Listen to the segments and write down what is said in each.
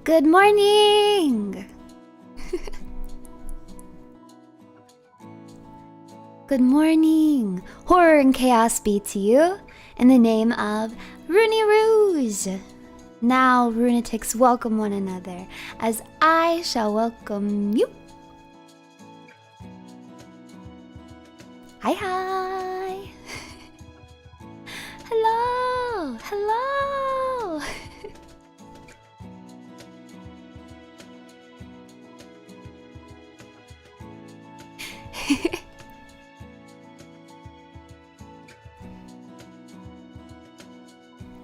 Good morning! Good morning! Horror and chaos be to you, in the name of Ruse. Now, Runatics, welcome one another, as I shall welcome you. Hi, hi! Hello! Hello!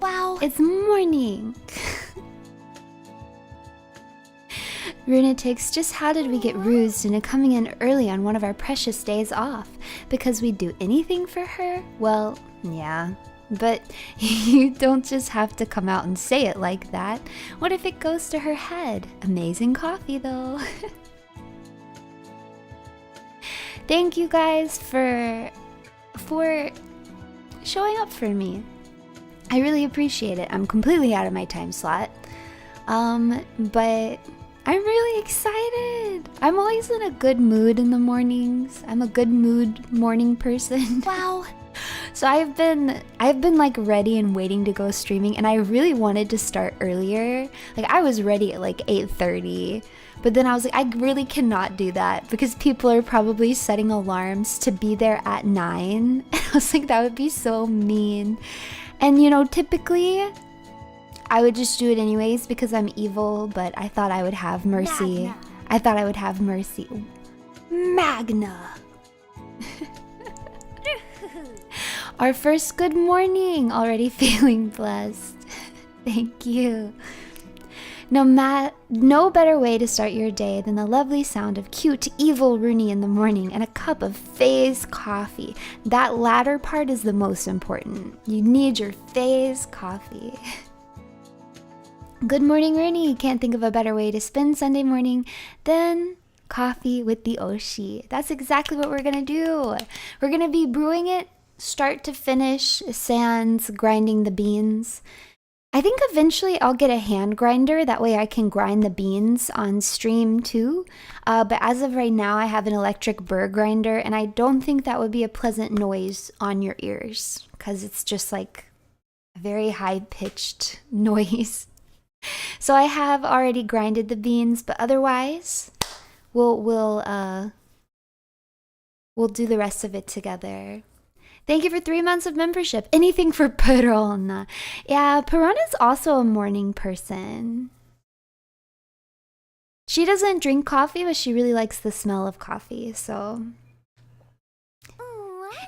Wow, it's morning. Runatics, just how did we get rused into coming in early on one of our precious days off? Because we'd do anything for her? Well, yeah. But you don't just have to come out and say it like that. What if it goes to her head? Amazing coffee, though. Thank you guys for showing up for me. I really appreciate it. I'm completely out of my time slot. But I'm really excited. I'm always in a good mood in the mornings. I'm a good mood morning person. Wow. So I've been like ready and waiting to go streaming, and I really wanted to start earlier. Like I was ready at like 8:30. But then I was like, I really cannot do that because people are probably setting alarms to be there at 9. And I was like, that would be so mean. And you know, typically I would just do it anyways because I'm evil, but I thought I would have mercy. Magna. I thought I would have mercy. Magna. Our first good morning, already feeling blessed. Thank you. No better way to start your day than the lovely sound of cute, evil Runie in the morning and a cup of phase coffee. That latter part is the most important. You need your phase coffee. Good morning, Runie. Can't think of a better way to spend Sunday morning than coffee with the Oshi. That's exactly what we're gonna do. We're gonna be brewing it start to finish, sans grinding the beans. I think eventually I'll get a hand grinder, that way I can grind the beans on stream too. But as of right now, I have an electric burr grinder, and I don't think that would be a pleasant noise on your ears, because it's just like a very high-pitched noise. So I have already grinded the beans, but otherwise, we'll do the rest of it together. Thank you for 3 months of membership. Anything for Perona. Yeah, Perona's also a morning person. She doesn't drink coffee, but she really likes the smell of coffee, so...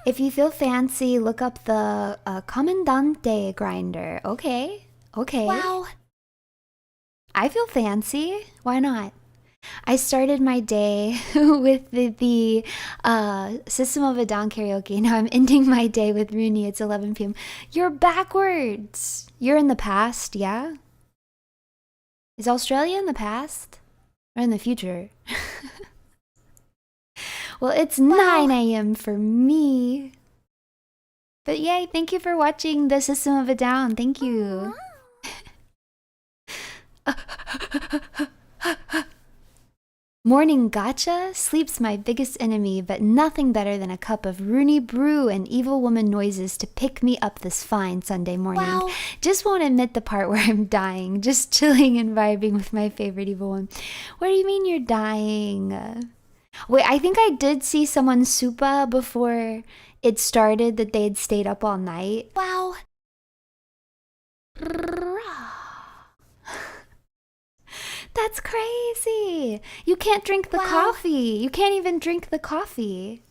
If you feel fancy, look up the Comandante grinder. Okay, okay. Wow. I feel fancy. Why not? I started my day with the System of a Down karaoke. Now I'm ending my day with Runie. It's 11 p.m. You're backwards. You're in the past, yeah? Is Australia in the past? Or in the future? Well, it's 9 a.m. for me. But yay, thank you for watching the System of a Down. Thank you. Morning gacha? Sleep's my biggest enemy, but nothing better than a cup of Runie brew and evil woman noises to pick me up this fine Sunday morning. Wow. Just won't admit the part where I'm dying, just chilling and vibing with my favorite evil one. What do you mean you're dying? Wait, I think I did see someone supa before it started that they had stayed up all night. Wow. That's crazy. You can't drink the coffee. You can't even drink the coffee.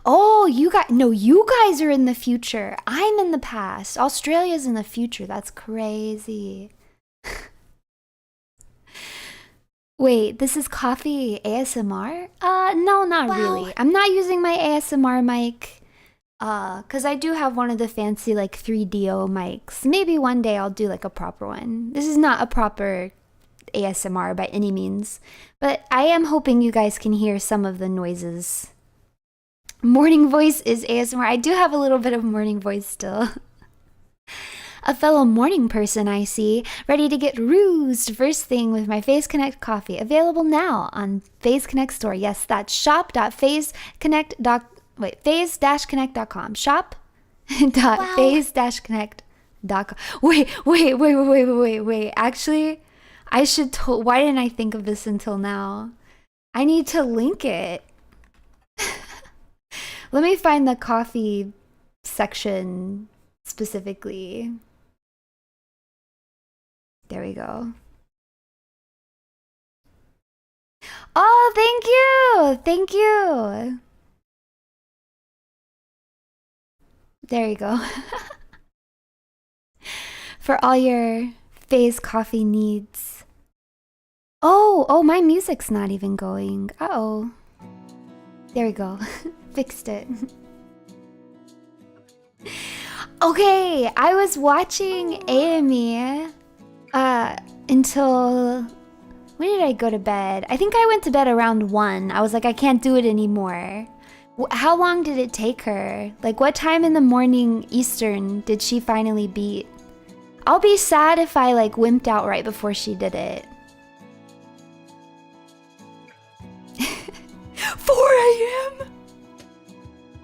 Oh, you guys are in the future. I'm in the past. Australia's in the future. That's crazy. Wait, this is coffee ASMR? No, not really. I'm not using my ASMR mic. Cause I do have one of the fancy like 3DO mics. Maybe one day I'll do like a proper one. This is not a proper ASMR by any means, but I am hoping you guys can hear some of the noises. Morning voice is ASMR. I do have a little bit of morning voice still. A fellow morning person, I see. Ready to get rused first thing with my Phase Connect coffee. Available now on Phase Connect store. Yes, that's shop.phase-connect.com. Shop.phase-connect.com. Wait. Actually, I should why didn't I think of this until now? I need to link it. Let me find the coffee section specifically. There we go. Oh, thank you! Thank you! There you go. For all your Phase coffee needs. Oh, my music's not even going. Uh-oh. There we go. Fixed it. Okay, I was watching AME until... When did I go to bed? I think I went to bed around 1. I was like, I can't do it anymore. How long did it take her? Like, what time in the morning Eastern did she finally beat? I'll be sad if I, like, wimped out right before she did it. 4 a.m.?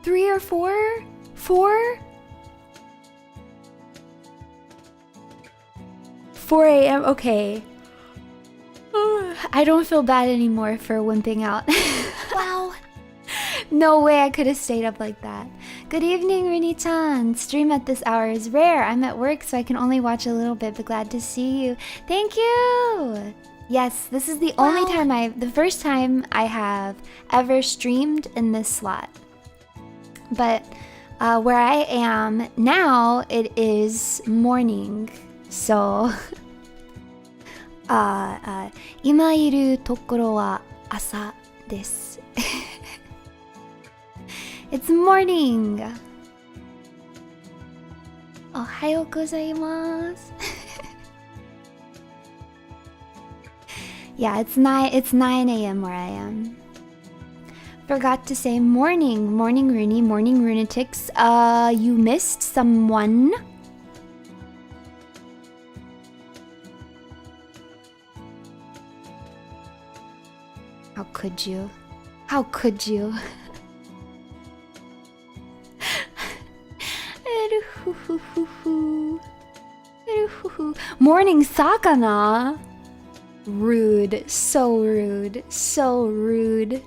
3 or 4? 4? 4 a.m. Okay. I don't feel bad anymore for wimping out. Wow. No way I could have stayed up like that. Good evening, Runie-chan. Stream at this hour is rare. I'm at work, so I can only watch a little bit, but glad to see you. Thank you! Yes, this is the only time the first time I have ever streamed in this slot. But where I am now, it is morning. So, 今いるところは朝です。It's morning. おはようございます。Yeah, it's 9 a.m. where I am. Forgot to say morning. Morning Runie, morning Runatics. You missed someone. How could you? How could you? Morning Sakana. Rude. So rude. So rude.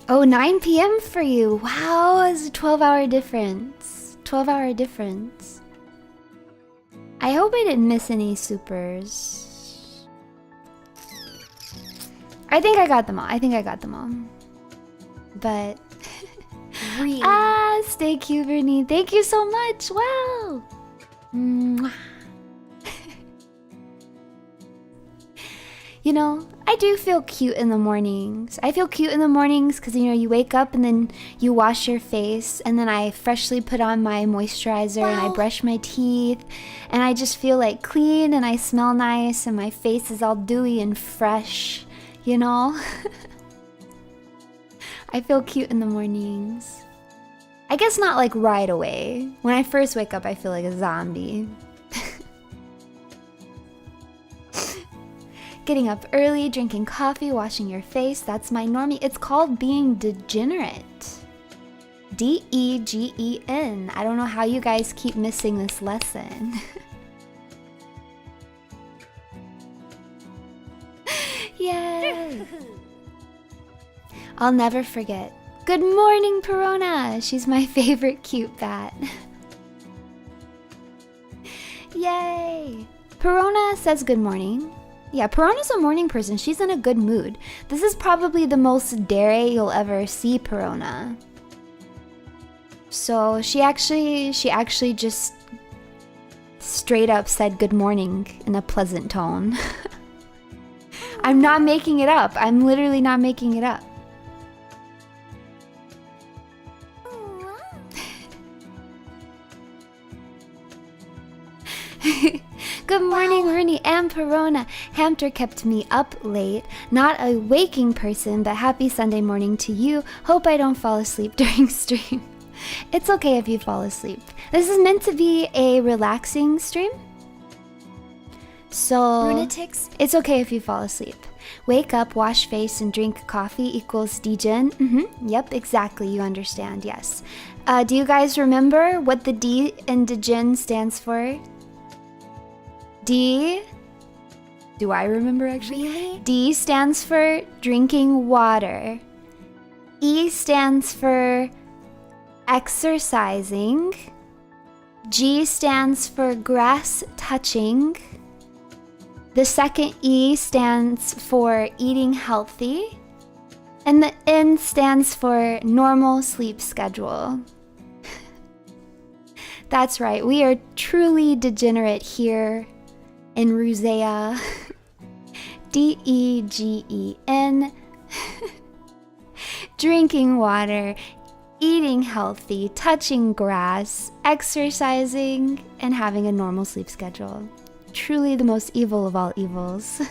Oh, 9 p.m. for you. Wow, it's a 12-hour difference. 12-hour difference. I hope I didn't miss any supers. I think I got them all. But... stay cute, Runie. Thank you so much. Wow. Mwah. You know, I do feel cute in the mornings. I feel cute in the mornings because, you know, you wake up and then you wash your face and then I freshly put on my moisturizer and I brush my teeth and I just feel like clean and I smell nice and my face is all dewy and fresh, you know? I feel cute in the mornings. I guess not like right away. When I first wake up, I feel like a zombie. Getting up early, drinking coffee, washing your face, that's my normie. It's called being degenerate. D-E-G-E-N. I don't know how you guys keep missing this lesson. Yay! I'll never forget. Good morning, Perona! She's my favorite cute bat. Yay! Perona says good morning. Yeah, Perona's a morning person. She's in a good mood. This is probably the most dare you'll ever see Perona. So she actually just straight up said good morning in a pleasant tone. I'm not making it up. I'm literally not making it up. Good morning, Runie and Perona. Hamster kept me up late. Not a waking person, but happy Sunday morning to you. Hope I don't fall asleep during stream. It's okay if you fall asleep. This is meant to be a relaxing stream. So, Runatics. It's okay if you fall asleep. Wake up, wash face, and drink coffee equals D-Gen. Yep, exactly. You understand, yes. Do you guys remember what the D in D-Gen stands for? D? Do I remember actually? Really? D stands for drinking water. E stands for exercising. G stands for grass touching. The second E stands for eating healthy. And the N stands for normal sleep schedule. That's right, we are truly degenerate here in Rusea. D-E-G-E-N. Drinking water, eating healthy, touching grass, exercising, and having a normal sleep schedule. Truly the most evil of all evils.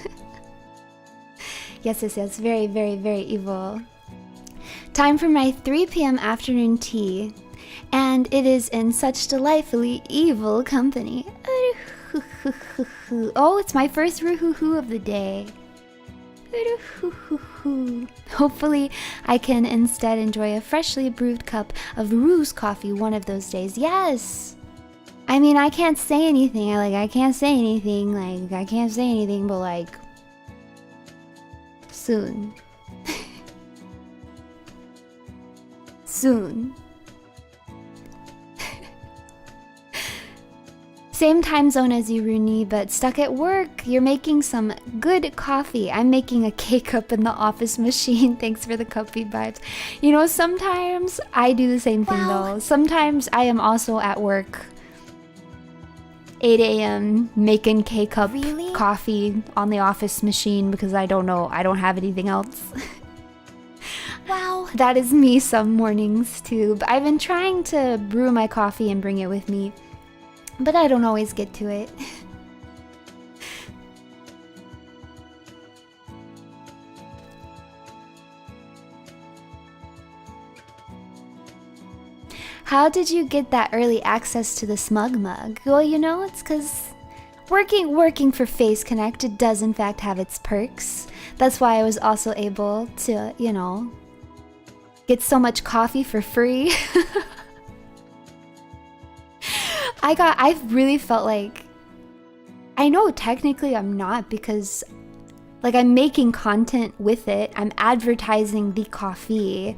Yes, very, very, very evil. Time for my 3 p.m. afternoon tea, and it is in such delightfully evil company. Oh, it's my first ruhoo of the day. Hopefully, I can instead enjoy a freshly brewed cup of Ruse coffee one of those days. Yes! I mean, I can't say anything. I can't say anything, but like, soon. Soon. Same time zone as you, Runie, but stuck at work. You're making some good coffee. I'm making a K-cup in the office machine. Thanks for the coffee vibes. You know, sometimes I do the same thing though. Sometimes I am also at work. 8 a.m. making K-cup coffee on the office machine because I don't know. I don't have anything else. Wow. That is me some mornings too. But I've been trying to brew my coffee and bring it with me, but I don't always get to it. How did you get that early access to the smug mug? Well, you know, it's because working for Face Connect, it does in fact have its perks. That's why I was also able to, you know, get so much coffee for free. I really felt like, I know technically I'm not, because like I'm making content with it. I'm advertising the coffee.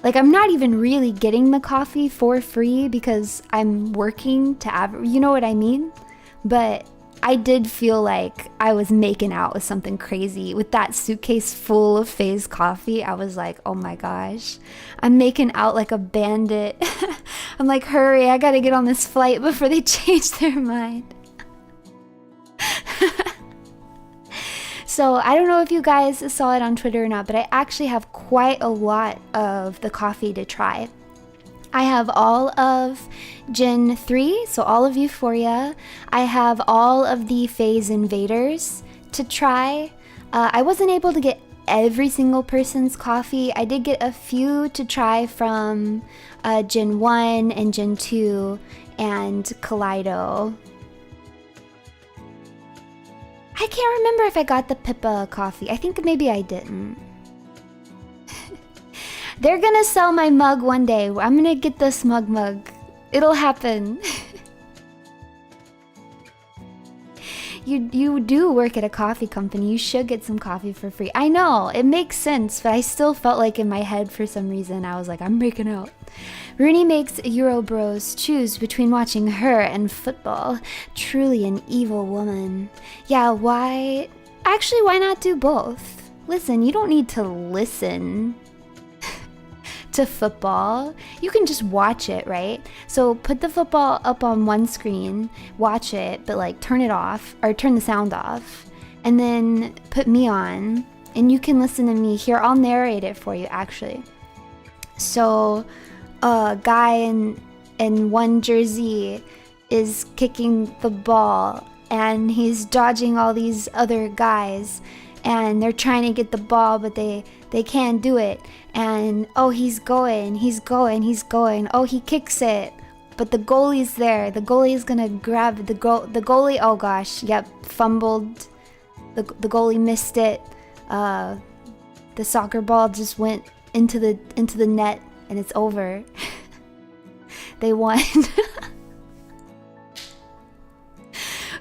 Like I'm not even really getting the coffee for free because I'm working to you know what I mean? But I did feel like I was making out with something crazy. With that suitcase full of Faze coffee, I was like, oh my gosh. I'm making out like a bandit. I'm like, hurry, I gotta get on this flight before they change their mind. So I don't know if you guys saw it on Twitter or not, but I actually have quite a lot of the coffee to try. I have all of Gen 3, so all of Euphoria. I have all of the Phase Invaders to try. I wasn't able to get every single person's coffee. I did get a few to try from Gen 1 and Gen 2 and Kaleido. I can't remember if I got the Pippa coffee. I think maybe I didn't. They're gonna sell my mug one day. I'm gonna get the smug mug. It'll happen. You do work at a coffee company. You should get some coffee for free. I know, it makes sense, but I still felt like in my head for some reason, I was like, I'm breaking out. Runie makes Euro bros choose between watching her and football. Truly an evil woman. Yeah, why? Actually, why not do both? Listen, you don't need to listen to football. You can just watch it, right? So put the football up on one screen, watch it, but like turn it off or turn the sound off, and then put me on and you can listen to me. Here, I'll narrate it for you actually. So a guy in one jersey is kicking the ball and he's dodging all these other guys, and they're trying to get the ball, but they can't do it. And oh, he's going. Oh, he kicks it, but the goalie's there. The goalie's gonna grab the goalie. Oh gosh, yep, fumbled. The goalie missed it. The soccer ball just went into the net, and it's over. They won.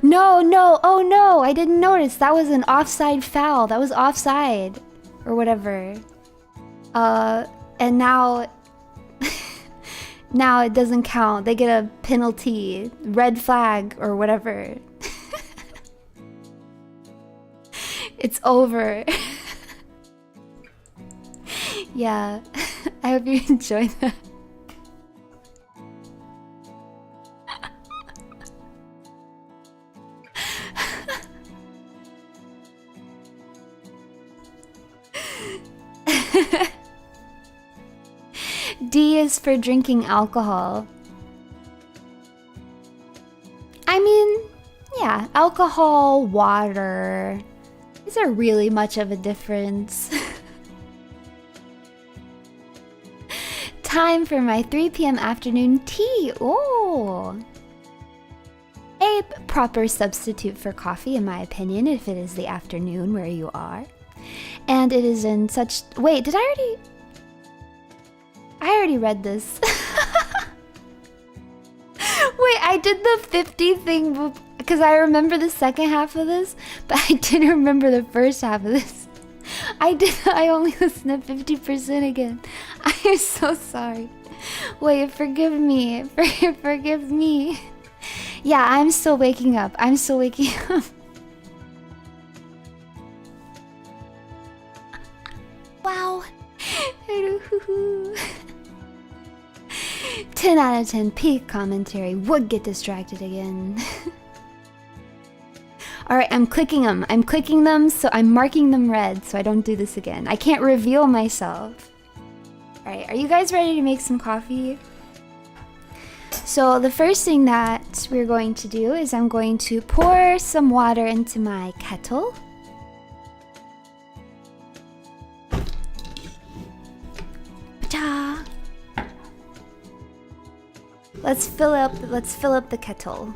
No, oh no, I didn't notice. That was an offside foul. That was offside. Or whatever. And now... now it doesn't count. They get a penalty. Red flag or whatever. It's over. Yeah. I hope you enjoyed that. D is for drinking alcohol. I mean, yeah, alcohol, water. Is there really much of a difference? Time for my 3 p.m. afternoon tea. Oh, a proper substitute for coffee, in my opinion, if it is the afternoon where you are. And it is in such... Wait, did I already read this. Wait, I did the 50 thing because I remember the second half of this, but I didn't remember the first half of this. I only listened to 50% again. I am so sorry. Wait, forgive me. Forgive me. Yeah, I'm still waking up. I'm still waking up. Wow. 10 out of 10 peak commentary. Would get distracted again. Alright, I'm clicking them, so I'm marking them red so I don't do this again. I can't reveal myself. Alright, are you guys ready to make some coffee? So the first thing that we're going to do is I'm going to pour some water into my kettle. Ta! Let's fill up the kettle.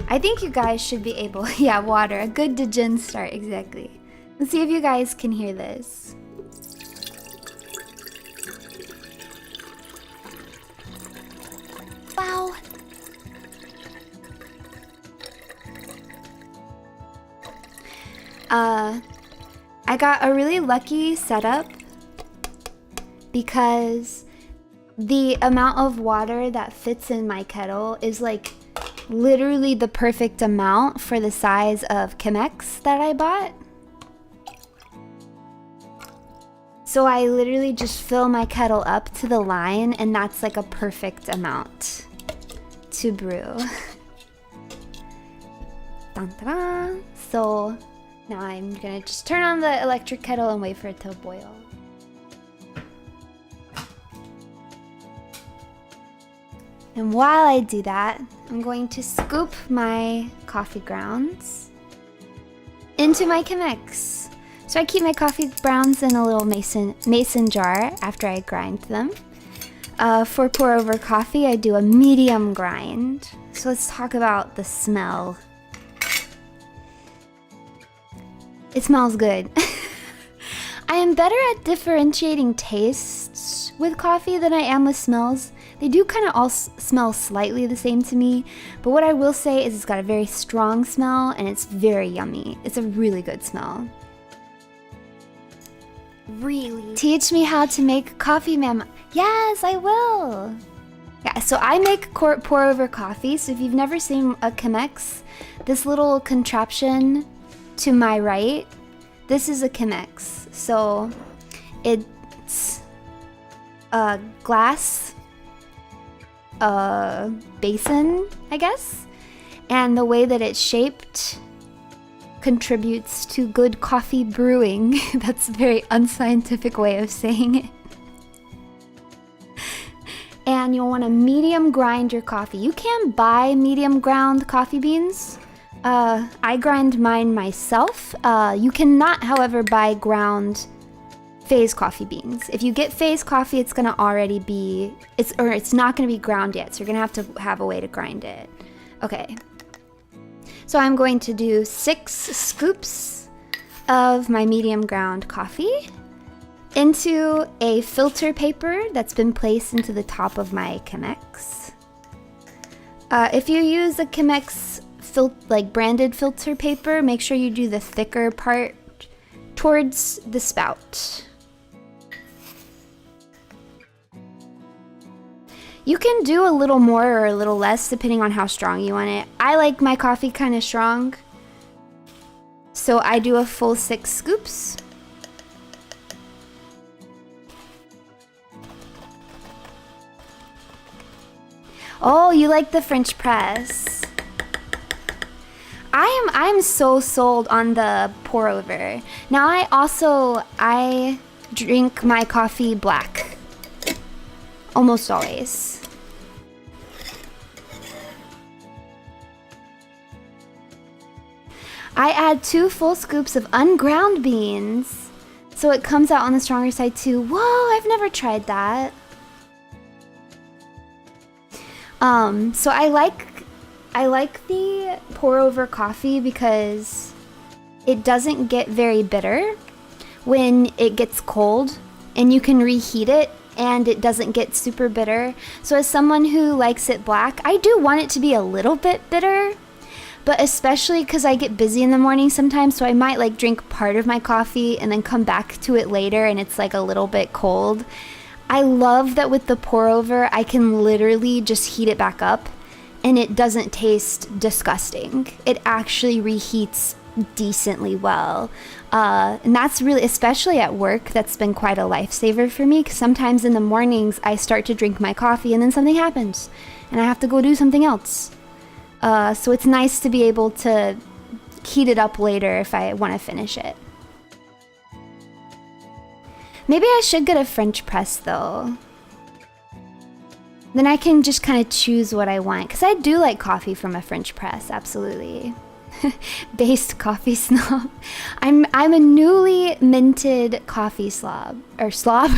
I think you guys should be able... Yeah, water. A good degen start, exactly. Let's see if you guys can hear this. Wow. I got a really lucky setup because the amount of water that fits in my kettle is like literally the perfect amount for the size of Chemex that I bought. So I literally just fill my kettle up to the line, and that's like a perfect amount to brew. Dun, dun, dun. So now I'm gonna just turn on the electric kettle and wait for it to boil. And while I do that, I'm going to scoop my coffee grounds into my Chemex. So I keep my coffee grounds in a little mason jar after I grind them. For pour over coffee, I do a medium grind. So let's talk about the smell. It smells good. I am better at differentiating tastes with coffee than I am with smells. They do kind of all smell slightly the same to me, but what I will say is it's got a very strong smell and it's very yummy. It's a really good smell. Really? Teach me how to make coffee, ma'am. Yes, I will. Yeah, so I make pour over coffee. So if you've never seen a Chemex, this little contraption to my right, this is a Chemex. So it's a glass basin, I guess, and the way that it's shaped contributes to good coffee brewing. That's a very unscientific way of saying it. And you'll want to medium grind your coffee. You can buy medium ground coffee beans, I grind mine myself. You cannot, however, buy ground phase coffee beans. If you get phase coffee, it's gonna already be, it's not gonna be ground yet, so you're gonna have to have a way to grind it. Okay. So I'm going to do 6 scoops of my medium ground coffee into a filter paper that's been placed into the top of my Chemex. If you use a Chemex like branded filter paper, make sure you do the thicker part towards the spout. You can do a little more or a little less depending on how strong you want it. I like my coffee kind of strong, so I do a full 6 scoops. Oh, you like the French press. I'm so sold on the pour over. Now I drink my coffee black. Almost always. I add 2 full scoops of unground beans, so it comes out on the stronger side too. Whoa, I've never tried that. So I like the pour over coffee because it doesn't get very bitter when it gets cold, and you can reheat it and it doesn't get super bitter. So as someone who likes it black, I do want it to be a little bit bitter, but especially because I get busy in the morning sometimes, so I might like drink part of my coffee and then come back to it later and it's like a little bit cold. I love that with the pour over, I can literally just heat it back up and it doesn't taste disgusting. It actually reheats decently well. And that's really, especially at work, that's been quite a lifesaver for me, because sometimes in the mornings I start to drink my coffee and then something happens and I have to go do something else. So it's nice to be able to heat it up later if I want to finish it. Maybe I should get a French press though. Then I can just kind of choose what I want, because I do like coffee from a French press, absolutely. Based coffee snob. I'm a newly minted coffee slob. Or slob?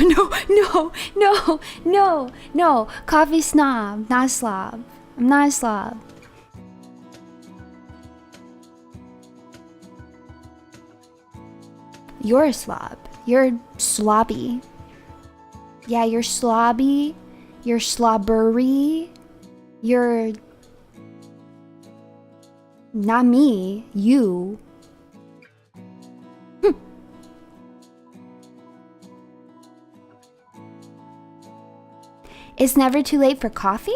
No. Coffee snob, not a slob. I'm not a slob. You're a slob. You're slobby. Yeah, you're slobby. You're slobbery. You're... Not me. You. It's never too late for coffee?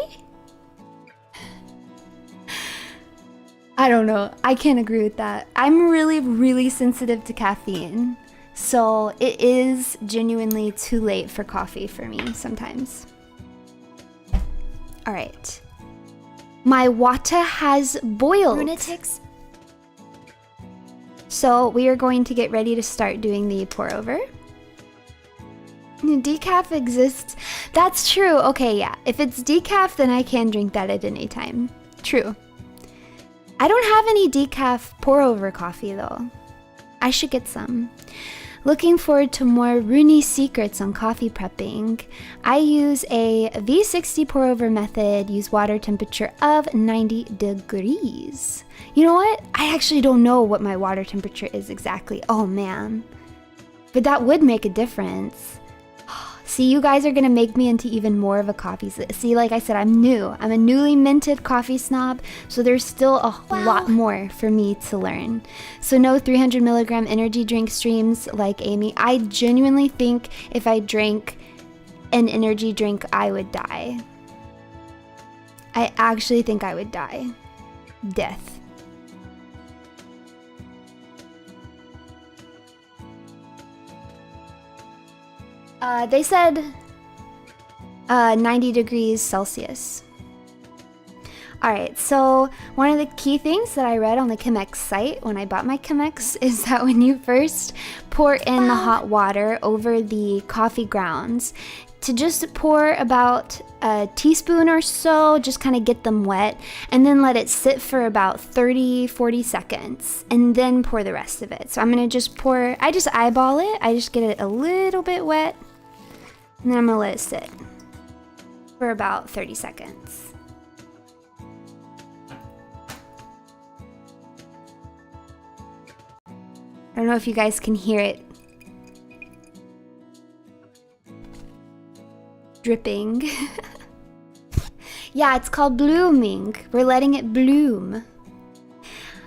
I don't know. I can't agree with that. I'm really sensitive to caffeine. So it is genuinely too late for coffee for me sometimes. All right. My water has boiled. Runatics. So we are going to get ready to start doing the pour over. Decaf exists. That's true. Okay, yeah. If it's decaf, then I can drink that at any time. True. I don't have any decaf pour over coffee though. I should get some. Looking forward to more Runie secrets on coffee prepping. I use a V60 pour over method, use water temperature of 90 degrees. You know what? I actually don't know what my water temperature is exactly. Oh man. But that would make a difference. See, you guys are gonna make me into even more of a coffee. See, like I said, I'm new. I'm a newly minted coffee snob, so there's still a lot more for me to learn. So no 300 milligram energy drink streams like Amy. I genuinely think if I drank an energy drink, I would die. I actually think I would die. Death. They said 90 degrees Celsius. Alright, so one of the key things that I read on the Chemex site when I bought my Chemex is that when you first pour in the hot water over the coffee grounds, to just pour about a teaspoon or so, just kind of get them wet, and then let it sit for about 30-40 seconds, and then pour the rest of it. So I'm gonna just pour, I just eyeball it, I just get it a little bit wet, and then I'm gonna let it sit for about 30 seconds. I don't know if you guys can hear it dripping. Yeah, it's called blooming. We're letting it bloom.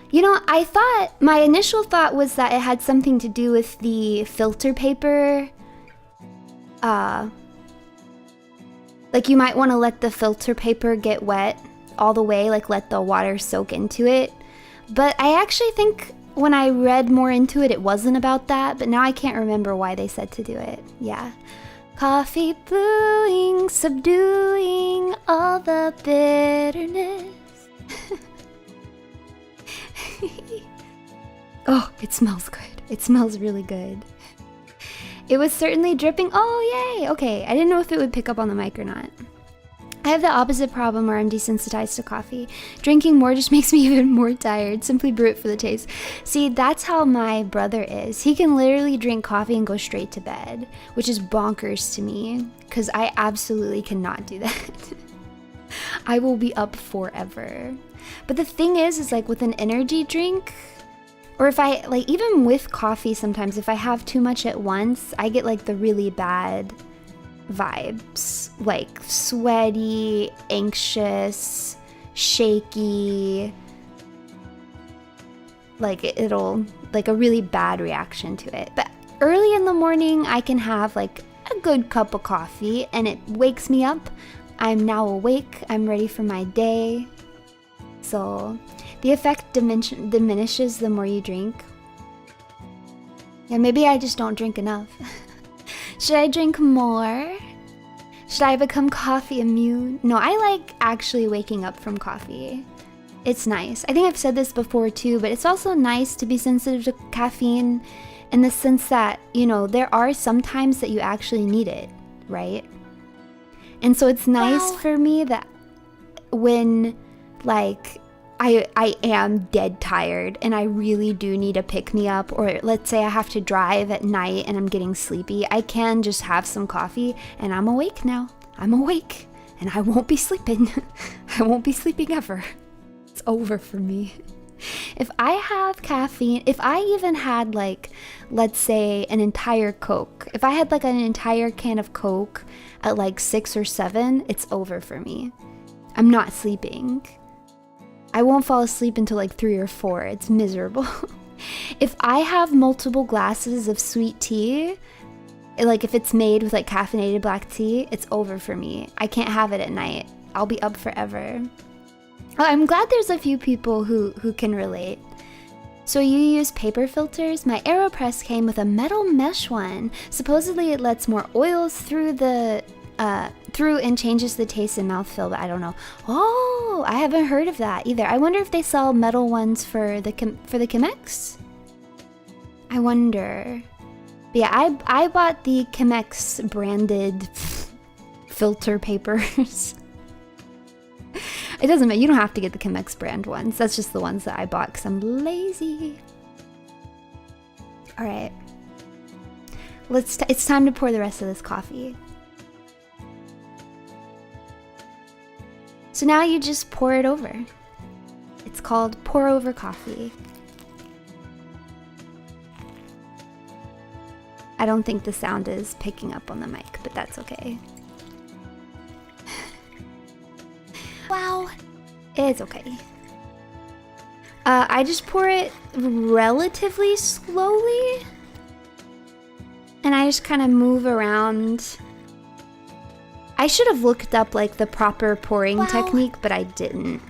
You know, I thought, my initial thought was that it had something to do with the filter paper. Like you might want to let the filter paper get wet all the way, like let the water soak into it. But I actually think when I read more into it, it wasn't about that, but now I can't remember why they said to do it. Yeah. Coffee brewing, subduing all the bitterness. Oh, it smells good. It smells really good. It was certainly dripping. Oh, yay. Okay, I didn't know if it would pick up on the mic or not. I have the opposite problem where I'm desensitized to coffee. Drinking more just makes me even more tired. Simply brew it for the taste. See, that's how my brother is. He can literally drink coffee and go straight to bed, which is bonkers to me, because I absolutely cannot do that. I will be up forever. But the thing is like with an energy drink, or if I, like even with coffee sometimes, if I have too much at once, I get like the really bad vibes, like sweaty, anxious, shaky, like it'll, like a really bad reaction to it. But early in the morning, I can have like a good cup of coffee and it wakes me up. I'm now awake, I'm ready for my day. So the effect diminishes the more you drink. Yeah, maybe I just don't drink enough. Should I drink more? Should I become coffee immune? No, I like actually waking up from coffee. It's nice. I think I've said this before too, but it's also nice to be sensitive to caffeine in the sense that, you know, there are some times that you actually need it, right? And so it's nice for me that when, like, I am dead tired and I really do need a pick-me-up, or let's say I have to drive at night and I'm getting sleepy, I can just have some coffee and I'm awake now. I'm awake and I won't be sleeping. I won't be sleeping ever. It's over for me. If I have caffeine, if I even had like, let's say an entire Coke, if I had like an entire can of Coke at like 6 or 7, it's over for me. I'm not sleeping. I won't fall asleep until like 3 or 4. It's miserable. If I have multiple glasses of sweet tea, like if it's made with like caffeinated black tea, it's over for me. I can't have it at night. I'll be up forever. I'm glad there's a few people who can relate. So you use paper filters? My AeroPress came with a metal mesh one. Supposedly it lets more oils through and changes the taste and mouthfeel, but I don't know. Oh, I haven't heard of that either. I wonder if they sell metal ones for the Chemex? I wonder. But yeah, I bought the Chemex branded filter papers. It doesn't matter. You don't have to get the Chemex brand ones. That's just the ones that I bought because I'm lazy. All right. It's time to pour the rest of this coffee. So now you just pour it over. It's called pour over coffee. I don't think the sound is picking up on the mic, but that's okay. Wow. It's okay. I just pour it relatively slowly. And I just kind of move around. I should have looked up like the proper pouring technique, but I didn't.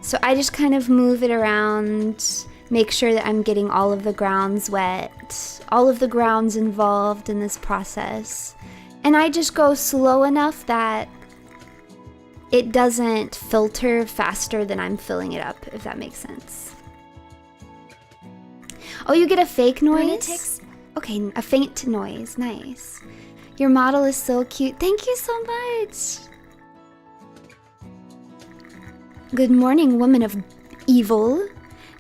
So I just kind of move it around, make sure that I'm getting all of the grounds wet, all of the grounds involved in this process. And I just go slow enough that it doesn't filter faster than I'm filling it up, if that makes sense. Oh, you get a fake noise? Runatics. Okay, a faint noise. Nice. Your model is so cute. Thank you so much. Good morning, woman of evil.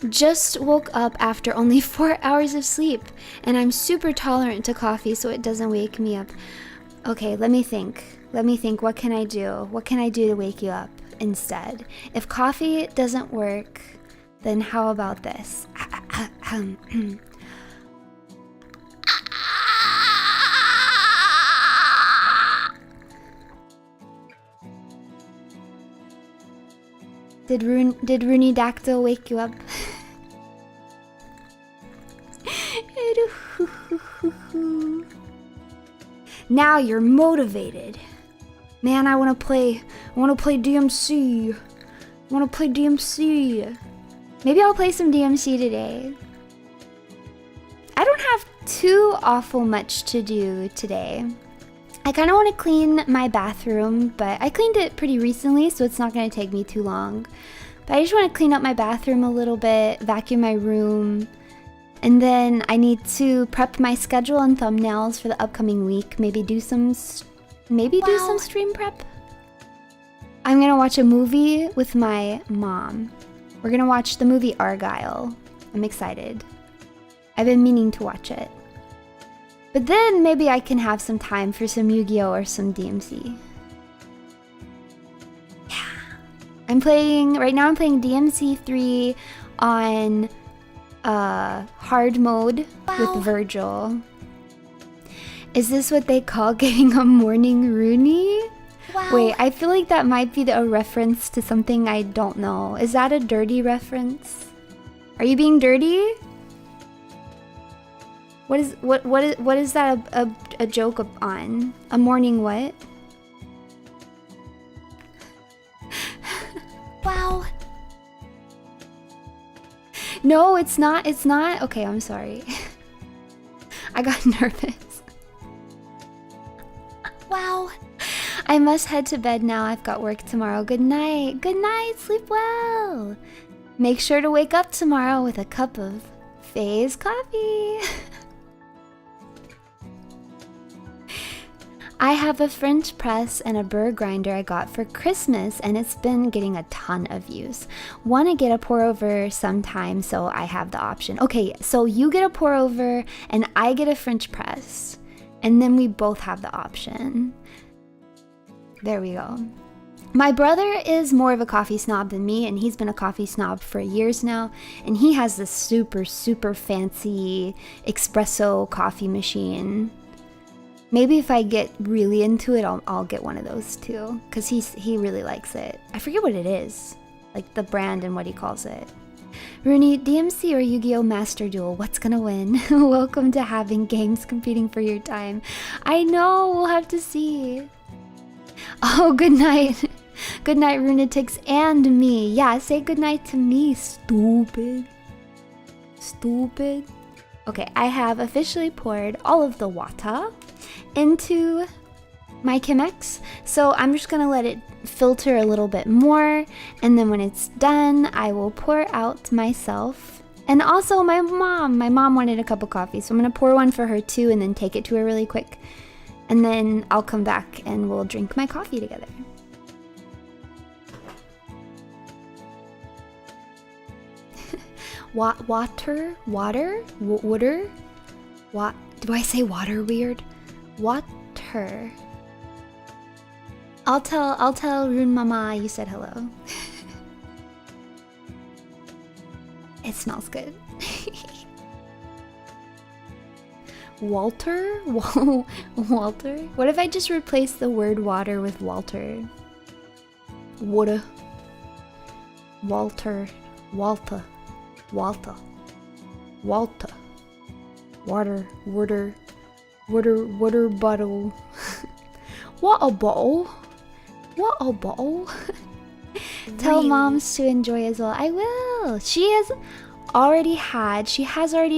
Just woke up after only 4 hours of sleep, and I'm super tolerant to coffee, so it doesn't wake me up. Okay, let me think. What can I do? What can I do to wake you up instead? If coffee doesn't work, then how about this? Did Runie Dactyl wake you up? Now you're motivated. Man, I wanna play DMC. Maybe I'll play some DMC today. I don't have too awful much to do today. I kind of want to clean my bathroom, but I cleaned it pretty recently, so it's not going to take me too long. But I just want to clean up my bathroom a little bit, vacuum my room, and then I need to prep my schedule and thumbnails for the upcoming week. Maybe do some stream prep. I'm going to watch a movie with my mom. We're going to watch the movie Argyle. I'm excited. I've been meaning to watch it. But then maybe I can have some time for some Yu-Gi-Oh! Or some DMC. Yeah. Right now I'm playing DMC 3 on hard mode with Virgil. Is this what they call getting a morning Runie? Wow. Wait, I feel like that might be a reference to something I don't know. Is that a dirty reference? Are you being dirty? What is that a joke on? A morning what? Wow. No, it's not. Okay, I'm sorry. I got nervous. Wow. I must head to bed now. I've got work tomorrow. Good night. Good night. Sleep well. Make sure to wake up tomorrow with a cup of Faye's coffee. I have a French press and a burr grinder I got for Christmas, and it's been getting a ton of use. Want to get a pour over sometime, so I have the option. Okay, so you get a pour over and I get a French press, and then we both have the option. There we go. My brother is more of a coffee snob than me, and he's been a coffee snob for years now, and he has this super fancy espresso coffee machine. Maybe if I get really into it, I'll get one of those too, because he really likes it. I forget what it is, like the brand and what he calls it. Runie, DMC or Yu-Gi-Oh! Master Duel, what's gonna win? Welcome to having games competing for your time. I know, we'll have to see. Oh, good night. Good night, Runatics and me. Yeah, say good night to me, stupid. Stupid. Okay, I have officially poured all of the water into my Chemex, so I'm just gonna let it filter a little bit more, and then when it's done I will pour out myself, and also my mom wanted a cup of coffee, so I'm gonna pour one for her too and then take it to her really quick, and then I'll come back and we'll drink my coffee together. Water? What? Do I say water weird? Water. I'll tell Rune Mama you said hello. It smells good. Walter? Walter? What if I just replace the word water with Walter? Water. Walter. Walter. Walter. Walter. Water. Water. Water bottle. What a bottle. What a bottle. Tell moms to enjoy as well. I will. She has already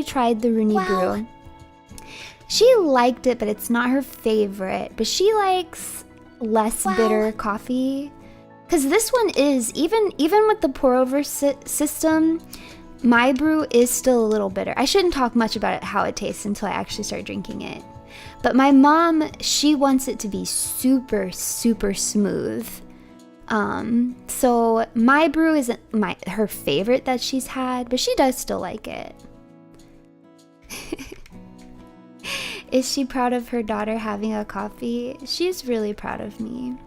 tried the Runie Brew. She liked it, but it's not her favorite. But she likes less bitter coffee. Because this one is, even with the pour over system, my brew is still a little bitter. I shouldn't talk much about it, how it tastes until I actually start drinking it. But my mom, she wants it to be super, super smooth. So my brew isn't her favorite that she's had, but she does still like it. Is she proud of her daughter having a coffee? She's really proud of me.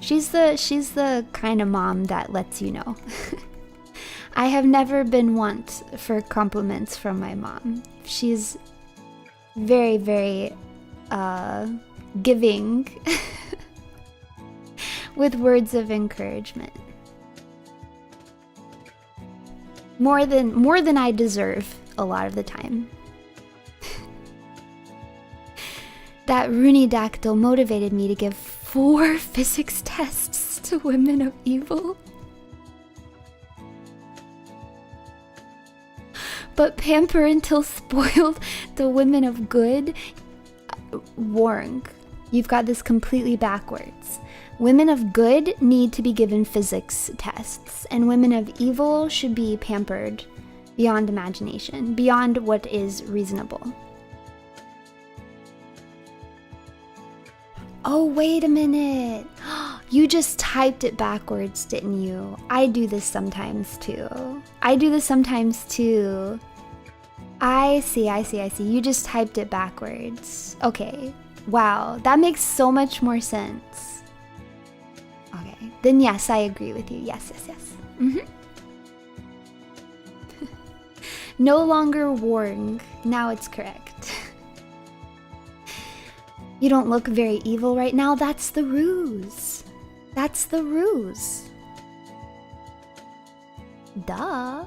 She's the kind of mom that lets you know. I have never been one for compliments from my mom. She's very, very giving with words of encouragement. More than I deserve a lot of the time. That Runie dactyl motivated me to give 4 physics tests to women of evil. But pamper until spoiled the women of good. Warng, you've got this completely backwards. Women of good need to be given physics tests, and women of evil should be pampered beyond imagination, beyond what is reasonable. Oh, wait a minute. You just typed it backwards, didn't you? I do this sometimes too. I see. You just typed it backwards. Okay. Wow, that makes so much more sense. Okay, then yes, I agree with you. Yes. No longer warring. Now it's correct. You don't look very evil right now. That's the ruse. Duh.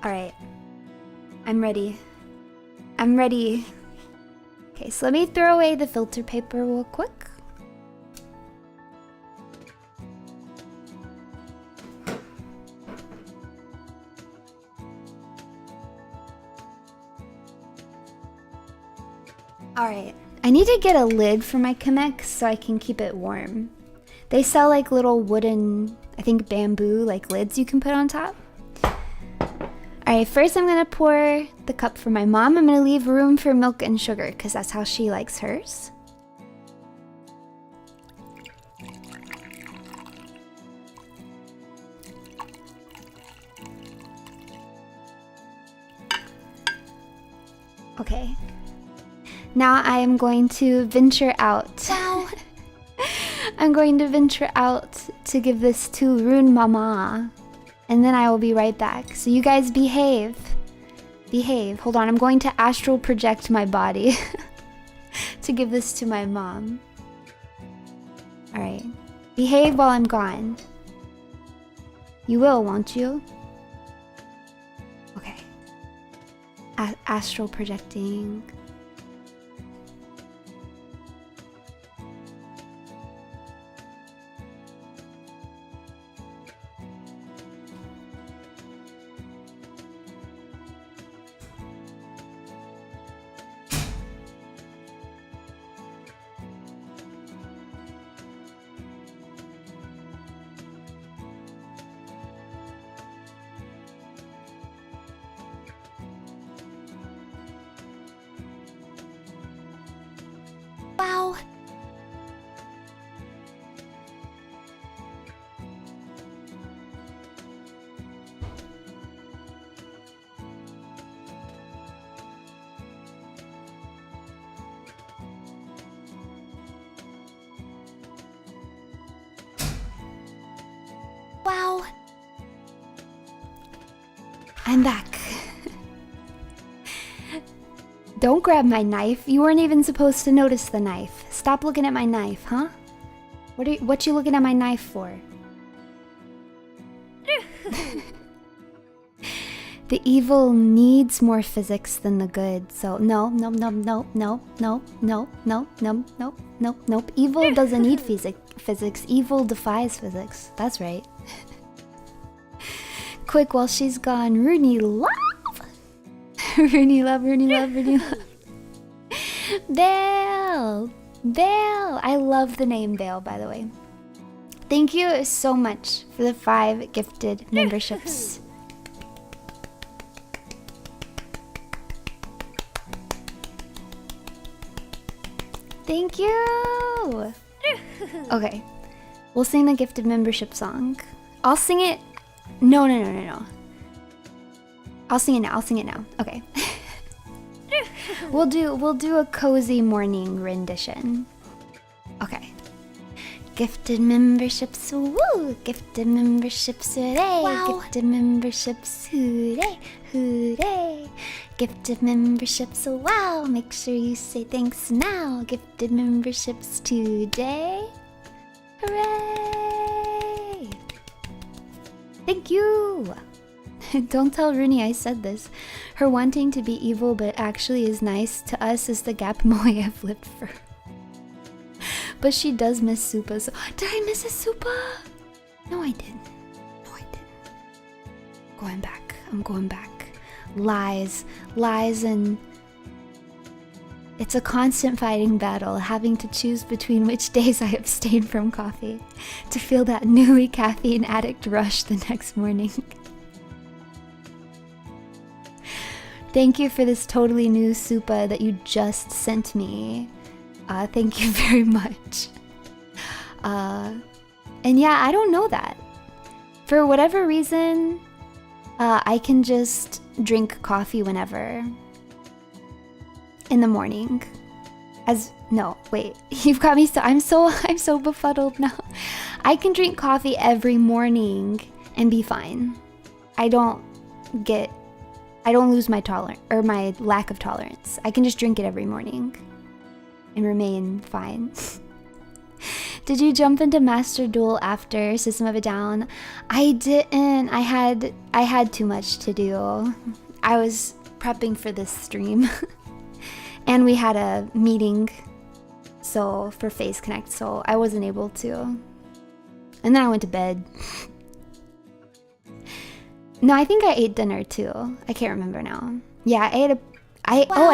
Alright. I'm ready. Okay, so let me throw away the filter paper real quick. Alright, I need to get a lid for my Chemex so I can keep it warm. They sell like little wooden, I think bamboo, like lids you can put on top. Alright, first I'm gonna pour the cup for my mom. I'm gonna leave room for milk and sugar because that's how she likes hers. Okay. Now I am going to venture out. Wow. I'm going to venture out to give this to Rune Mama. And then I will be right back. So you guys behave. Behave. Hold on, I'm going to astral project my body to give this to my mom. Alright. Behave while I'm gone. You will, won't you? Okay. Astral projecting. Wow. Wow. I'm back. Don't grab my knife. You weren't even supposed to notice the knife. Stop looking at my knife, huh? What you looking at my knife for? The evil needs more physics than the good, so no. Evil doesn't need physics. Evil defies physics. That's right. Quick, while she's gone, Runie love! Runie love. Belle! Vale! I love the name Vale, by the way. Thank you so much for the 5 gifted memberships. Thank you! Okay, we'll sing the gifted membership song. I'll sing it. No. I'll sing it now. Okay. We'll do a cozy morning rendition. Okay. Gifted memberships, woo! Gifted memberships, hooray! Wow. Gifted memberships, hooray! Hooray! Gifted memberships, wow! Make sure you say thanks now. Gifted memberships today. Hooray! Thank you! Don't tell Runie I said this. Her wanting to be evil but actually is nice to us is the gap Moe I flipped for. But she does miss Supa, so... Did I miss a Supa? No, I didn't. Going back. I'm going back. Lies, and... It's a constant fighting battle, having to choose between which days I abstain from coffee to feel that newly caffeine addict rush the next morning. Thank you for this totally new Supa that you just sent me. Thank you very much. And yeah, I don't know that. For whatever reason, I can just drink coffee whenever. In the morning. No, wait. You've got me I'm so befuddled now. I can drink coffee every morning and be fine. I don't lose my tolerance or my lack of tolerance. I can just drink it every morning and remain fine. Did you jump into Master Duel after System of a Down? I didn't. I had too much to do. I was prepping for this stream. And we had a meeting for Face Connect, so I wasn't able to. And then I went to bed. No, I think I ate dinner too. I can't remember now. Yeah, I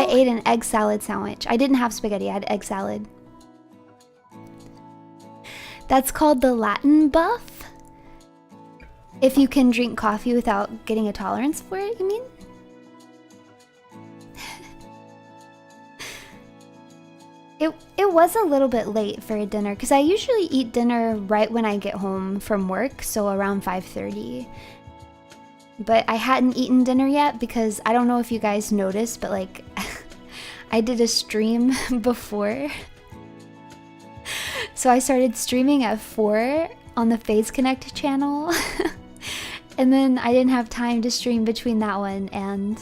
ate an egg salad sandwich. I didn't have spaghetti, I had egg salad. That's called the Latin buff. If you can drink coffee without getting a tolerance for it, you mean? It was a little bit late for a dinner because I usually eat dinner right when I get home from work, so around 5:30. But I hadn't eaten dinner yet because I don't know if you guys noticed, but like I did a stream before. So I started streaming at 4 on the Phase Connect channel. And then I didn't have time to stream between that one and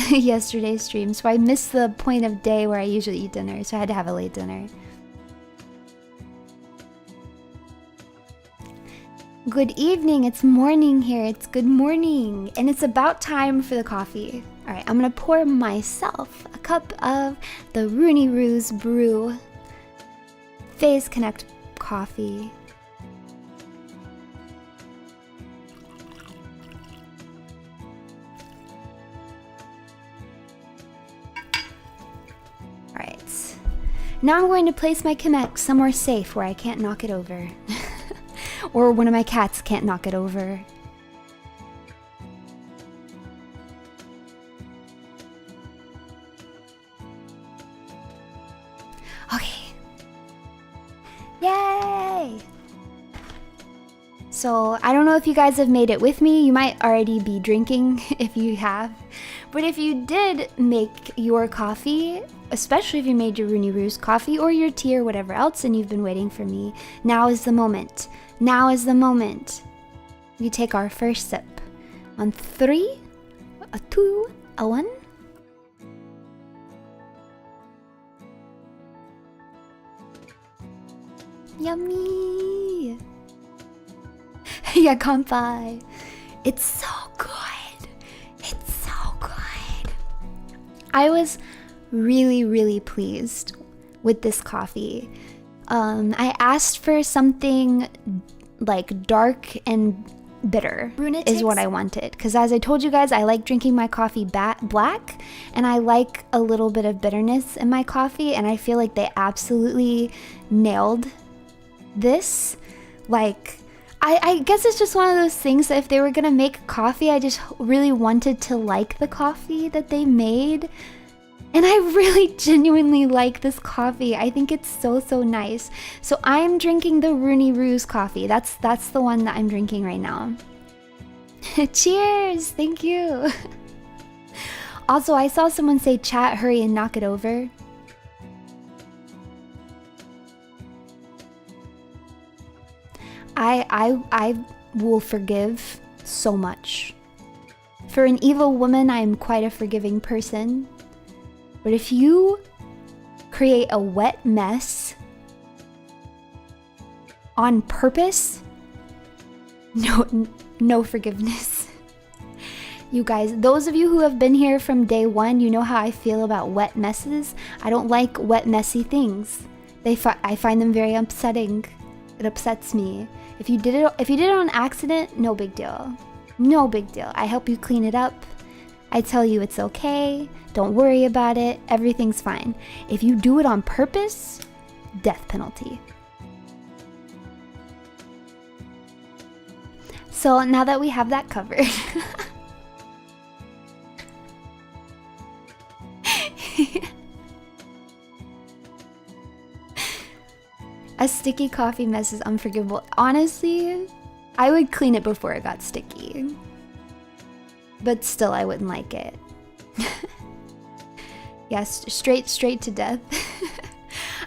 yesterday's stream. So I missed the point of day where I usually eat dinner. So I had to have a late dinner. Good evening, it's morning here. It's good morning. And it's about time for the coffee. Alright, I'm gonna pour myself a cup of the Ruse Brew Phase Connect coffee. Alright. Now I'm going to place my Chemex somewhere safe where I can't knock it over. Or one of my cats can't knock it over. Okay. Yay! So, I don't know if you guys have made it with me. You might already be drinking if you have. But if you did make your coffee, especially if you made your Runie Ruse coffee or your tea or whatever else and you've been waiting for me, now is the moment. Now is the moment. We take our first sip. On 3, a 2, a 1. Yummy! Yeah, kanpai. It's so good. It's so good. I was really, really pleased with this coffee. I asked for something like dark and bitter Runatics is what I wanted. Because as I told you guys, I like drinking my coffee black, and I like a little bit of bitterness in my coffee, and I feel like they absolutely nailed this. Like, I guess it's just one of those things that if they were gonna make coffee, I just really wanted to like the coffee that they made. And I really genuinely like this coffee. I think it's so, so nice. So I'm drinking the Ruse coffee. That's the one that I'm drinking right now. Cheers! Thank you. Also, I saw someone say, chat, hurry and knock it over. I will forgive so much. For an evil woman, I am quite a forgiving person. But if you create a wet mess on purpose, no forgiveness. You guys, those of you who have been here from day one, you know how I feel about wet messes. I don't like wet, messy things. I find them very upsetting. It upsets me. If you did it on accident, no big deal. No big deal. I help you clean it up. I tell you it's okay. Don't worry about it. Everything's fine. If you do it on purpose, death penalty. So now that we have that covered, a sticky coffee mess is unforgivable. Honestly, I would clean it before it got sticky. But still, I wouldn't like it. Yes, straight to death.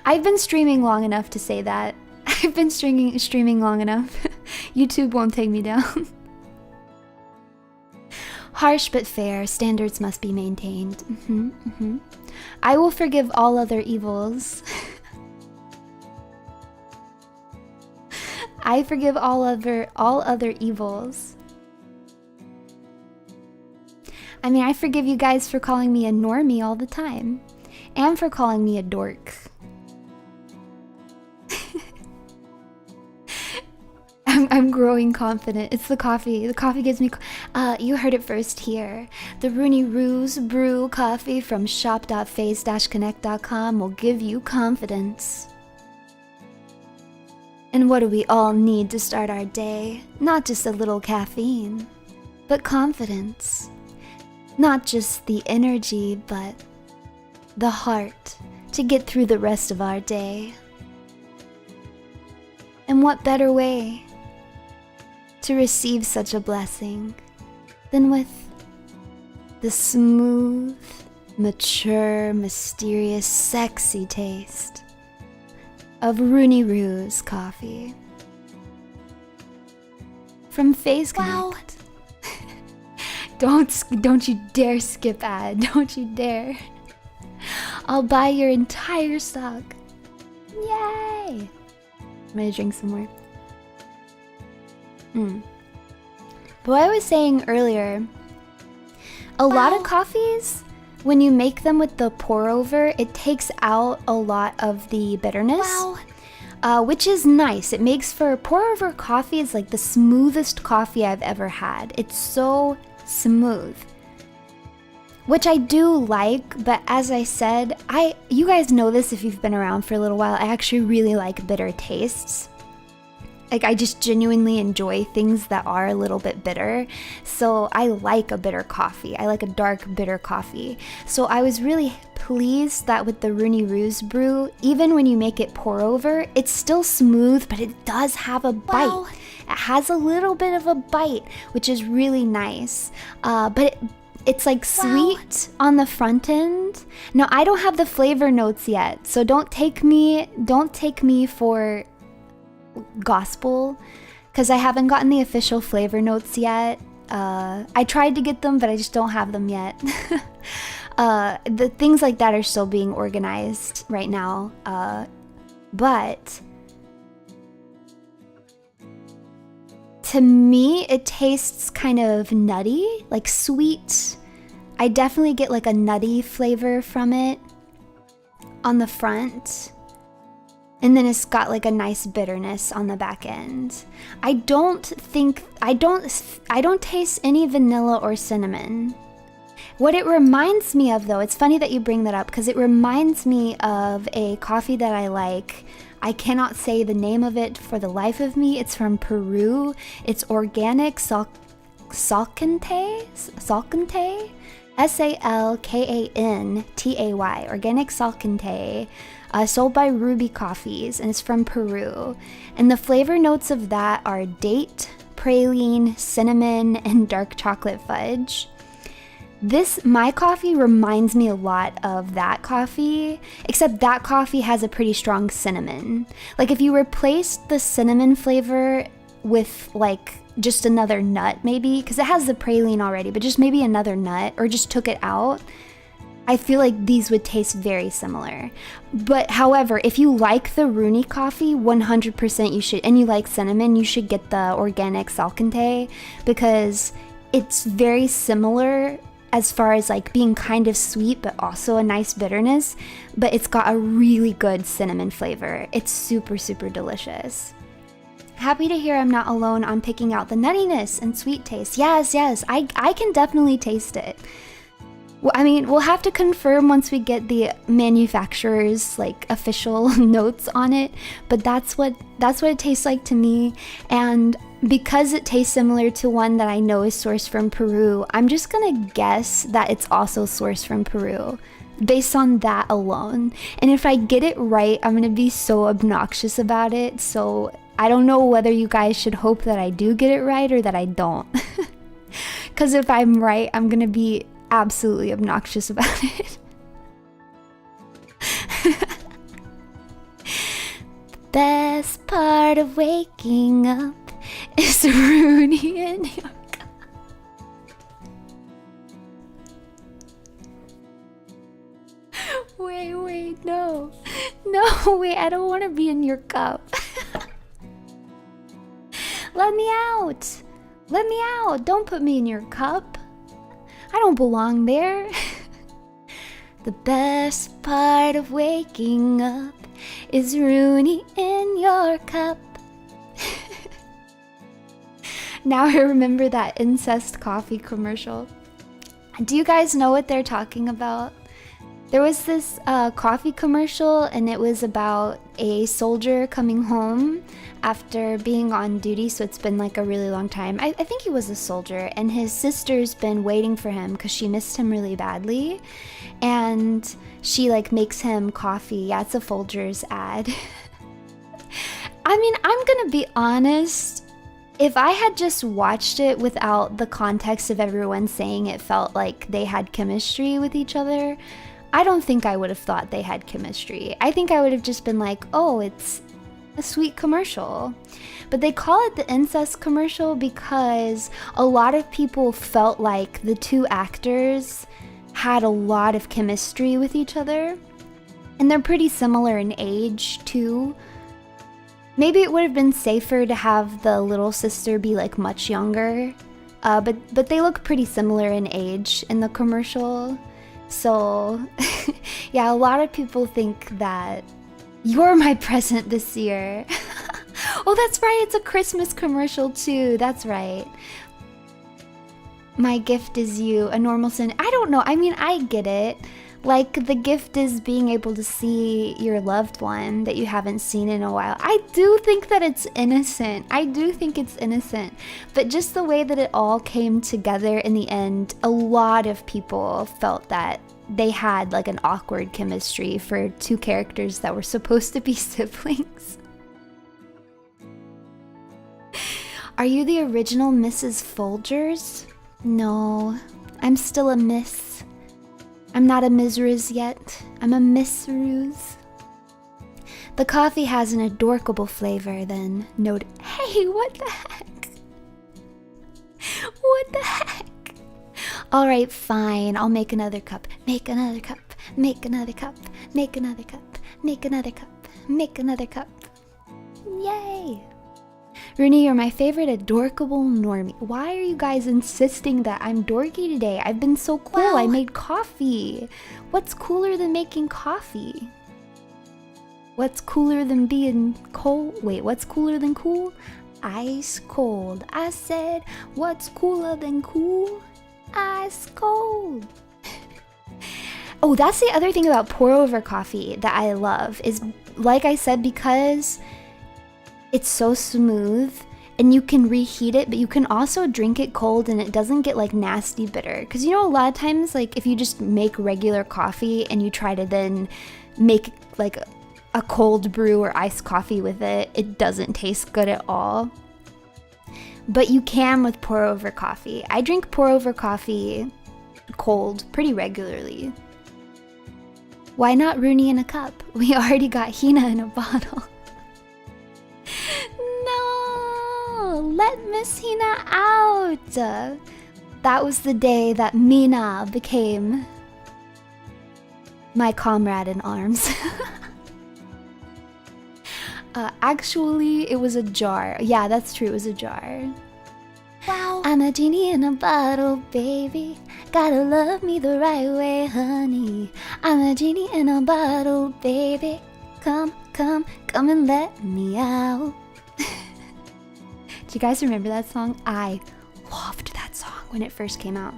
I've been streaming long enough to say that. I've been streaming long enough. YouTube won't take me down. Harsh but fair, standards must be maintained. I will forgive all other evils. I forgive all other evils. I mean, I forgive you guys for calling me a normie all the time. And for calling me a dork. I'm growing confident. It's the coffee. The coffee gives me... you heard it first here. The Ruse Brew coffee from shop.phase-connect.com will give you confidence. And what do we all need to start our day? Not just a little caffeine, but confidence. Not just the energy, but the heart to get through the rest of our day. And what better way to receive such a blessing than with the smooth, mature, mysterious, sexy taste of Ruse coffee from Phase Connect. Don't you dare skip ad. Don't you dare. I'll buy your entire stock. Yay! I'm gonna drink some more. But what I was saying earlier, a lot of coffees, when you make them with the pour over, it takes out a lot of the bitterness. Which is nice. It makes for pour over coffee is like the smoothest coffee I've ever had. It's so smooth, which I do like, but as I said, you guys know this if you've been around for a little while, I actually really like bitter tastes. Like, I just genuinely enjoy things that are a little bit bitter. So I like a bitter coffee. I like a dark bitter coffee. So I was really pleased that with the Ruse brew, even when you make it pour over, it's still smooth, but it does have a bite. It has a little bit of a bite, which is really nice. But it's like sweet on the front end. Now, I don't have the flavor notes yet, so don't take me for gospel, because I haven't gotten the official flavor notes yet. I tried to get them, but I just don't have them yet. The things like that are still being organized right now. But to me, it tastes kind of nutty, like sweet. I definitely get like a nutty flavor from it on the front. And then it's got like a nice bitterness on the back end. I don't taste any vanilla or cinnamon. What it reminds me of, though, it's funny that you bring that up, because it reminds me of a coffee that I like. I cannot say the name of it for the life of me. It's from Peru. It's organic salkantay, Salkantay, organic salkantay, sold by Ruby Coffees, and it's from Peru. And the flavor notes of that are date, praline, cinnamon, and dark chocolate fudge. My coffee reminds me a lot of that coffee, except that coffee has a pretty strong cinnamon. Like if you replaced the cinnamon flavor with like just another nut maybe, because it has the praline already, but just maybe another nut, or just took it out, I feel like these would taste very similar. But however, if you like the Runie coffee, 100% you should, and you like cinnamon, you should get the organic Salkantay, because it's very similar as far as like being kind of sweet, but also a nice bitterness, but it's got a really good cinnamon flavor. It's super, super delicious. Happy to hear I'm not alone on picking out the nuttiness and sweet taste. Yes, I can definitely taste it. Well, I mean, we'll have to confirm once we get the manufacturer's like official notes on it, but that's what it tastes like to me. And because it tastes similar to one that I know is sourced from Peru, I'm just gonna guess that it's also sourced from Peru based on that alone. And if I get it right, I'm gonna be so obnoxious about it. So I don't know whether you guys should hope that I do get it right or that I don't. Because if I'm right, I'm gonna be absolutely obnoxious about it. Best part of waking up is Runie in your cup. Wait, no, wait, I don't want to be in your cup. Let me out, don't put me in your cup. I don't belong there. The best part of waking up is Runie in your cup. Now I remember that incest coffee commercial. Do you guys know what they're talking about? There was this coffee commercial, and it was about a soldier coming home after being on duty, so it's been like a really long time. I think he was a soldier, and his sister's been waiting for him because she missed him really badly, and she like makes him coffee. Yeah, it's a Folgers ad. I mean, I'm gonna be honest, if I had just watched it without the context of everyone saying it felt like they had chemistry with each other, I don't think I would have thought they had chemistry. I think I would have just been like, oh, it's a sweet commercial. But they call it the incest commercial because a lot of people felt like the two actors had a lot of chemistry with each other. And they're pretty similar in age, too. Maybe it would have been safer to have the little sister be like much younger. But they look pretty similar in age in the commercial. So, yeah, a lot of people think that you're my present this year. Oh, that's right, it's a Christmas commercial too. That's right. My gift is you, a normal sin. I don't know, I mean, I get it. Like, the gift is being able to see your loved one that you haven't seen in a while. I do think that it's innocent. But just the way that it all came together in the end, a lot of people felt that they had like an awkward chemistry for two characters that were supposed to be siblings. Are you the original Mrs. Folgers? No, I'm still a Miss. I'm not a Ms. Ruse yet. I'm a Miss Ruse. The coffee has an adorkable flavor, then noted. Hey, what the heck? What the heck? All right, fine. I'll make another cup. Make another cup. Make another cup. Make another cup. Make another cup. Make another cup. Yay! Runie, you're my favorite adorkable normie. Why are you guys insisting that I'm dorky today? I've been so cool. Wow. I made coffee. What's cooler than making coffee? What's cooler than being cold? Wait, what's cooler than cool? Ice cold. I said, what's cooler than cool? Ice cold. Oh, that's the other thing about pour over coffee that I love is, like I said, because it's so smooth and you can reheat it, but you can also drink it cold and it doesn't get like nasty bitter. Because you know, a lot of times, like if you just make regular coffee and you try to then make like a cold brew or iced coffee with it, it doesn't taste good at all. But you can with pour over coffee. I drink pour over coffee cold pretty regularly. Why not Runie in a cup? We already got Hina in a bottle. No, let Miss Hina out. That was the day that Mina became my comrade in arms. Actually, it was a jar. Yeah, that's true, it was a jar. Wow. I'm a genie in a bottle, baby. Gotta love me the right way, honey. I'm a genie in a bottle, baby. Come, come, come and let me out. Do you guys remember that song? I loved that song when it first came out.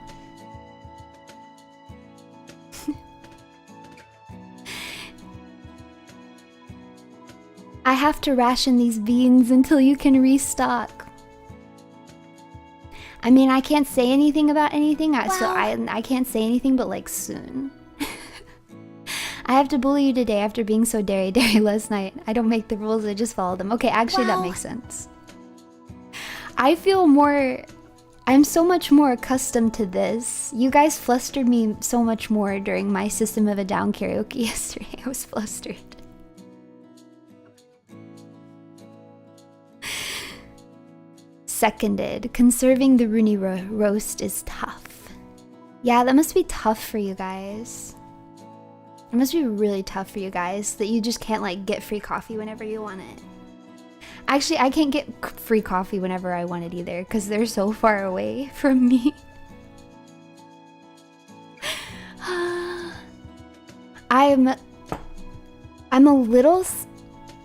I have to ration these beans until you can restock. I mean, I can't say anything about anything, so I can't say anything but like soon. I have to bully you today after being so dairy last night. I don't make the rules, I just follow them. Okay, actually that makes sense. I feel more... I'm so much more accustomed to this. You guys flustered me so much more during my System of a Down karaoke yesterday. I was flustered. Seconded. Conserving the Runie roast is tough. Yeah, that must be tough for you guys. It must be really tough for you guys that you just can't like get free coffee whenever you want it. Actually, I can't get free coffee whenever I want it either because they're so far away from me. I'm a little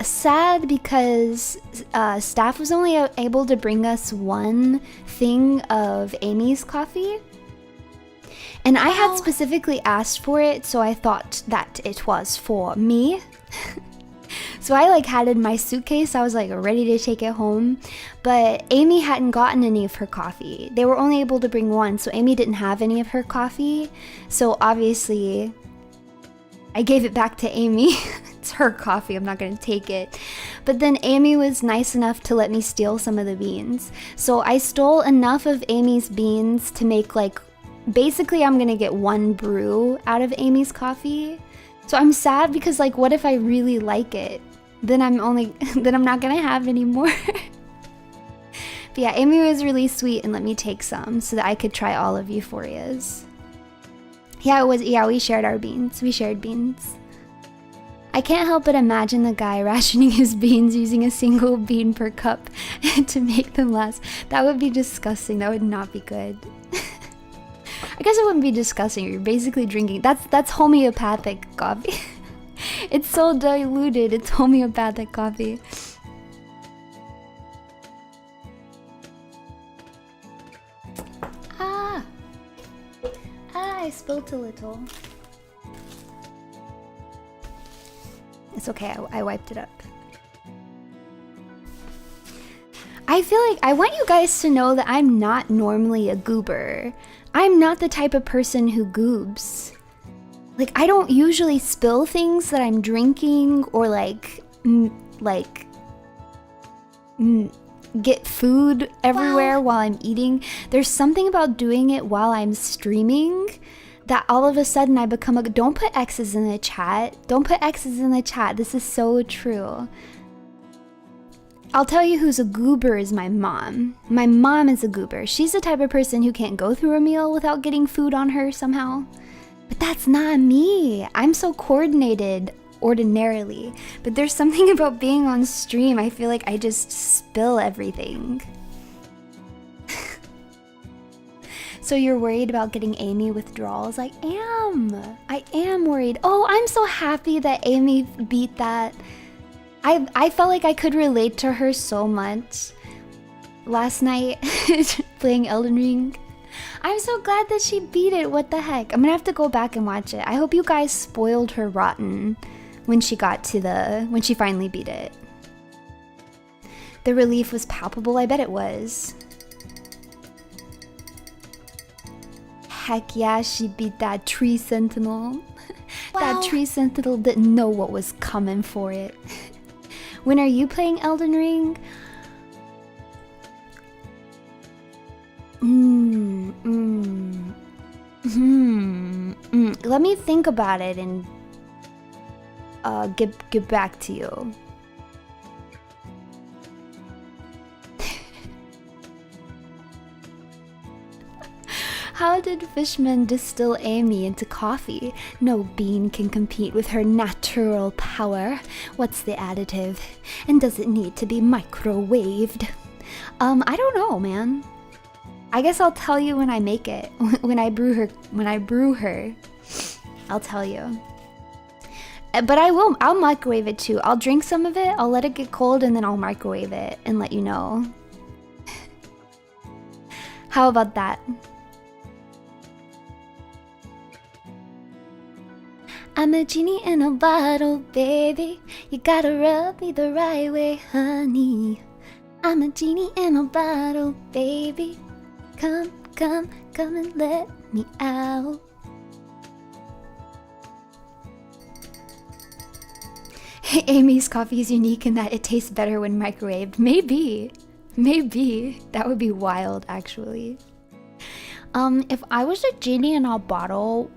sad because staff was only able to bring us one thing of Amy's coffee. And I had specifically asked for it, so I thought that it was for me. So I like had it in my suitcase, I was like ready to take it home. But Amy hadn't gotten any of her coffee. They were only able to bring one, so Amy didn't have any of her coffee. So obviously, I gave it back to Amy. It's her coffee, I'm not gonna take it. But then Amy was nice enough to let me steal some of the beans. So I stole enough of Amy's beans to make like, basically I'm gonna get one brew out of Amy's coffee. So I'm sad because like, what if I really like it? Then I'm not gonna have any more. But yeah, Amy was really sweet and let me take some so that I could try all of Euphoria's. Yeah, we shared our beans. We shared beans. I can't help but imagine the guy rationing his beans using a single bean per cup to make them last. That would be disgusting. That would not be good. I guess it wouldn't be disgusting. You're basically drinking. That's homeopathic coffee. It's so diluted. It's homeopathic coffee. I spilled a little. It's okay, I wiped it up. I feel like I want you guys to know that I'm not normally a goober. I'm not the type of person who goobs. Like, I don't usually spill things that I'm drinking or get food everywhere while I'm eating. There's something about doing it while I'm streaming that all of a sudden I become a... Don't put X's in the chat. Don't put X's in the chat. This is so true. I'll tell you who's a goober is my mom. My mom is a goober. She's the type of person who can't go through a meal without getting food on her somehow. But that's not me. I'm so coordinated ordinarily. But there's something about being on stream. I feel like I just spill everything. So you're worried about getting Amy withdrawals? I am worried. Oh, I'm so happy that Amy beat that I felt like I could relate to her so much last night playing Elden Ring. I'm so glad that she beat it. What the heck? I'm gonna have to go back and watch it. I hope you guys spoiled her rotten when she finally beat it. The relief was palpable. I bet it was. Heck yeah, she beat that tree sentinel. Wow. That tree sentinel didn't know what was coming for it. When are you playing Elden Ring? Let me think about it and get back to you. How did Fishman distill Amy into coffee? No bean can compete with her natural power. What's the additive? And does it need to be microwaved? I don't know, man. I guess I'll tell you when I make it. When I brew her, I'll tell you. But I'll microwave it too. I'll drink some of it, I'll let it get cold, and then I'll microwave it and let you know. How about that? I'm a genie in a bottle, baby. You gotta rub me the right way, honey. I'm a genie in a bottle, baby. Come and let me out. Amy's coffee is unique in that it tastes better when microwaved. Maybe. That would be wild, actually. If I was a genie in a bottle,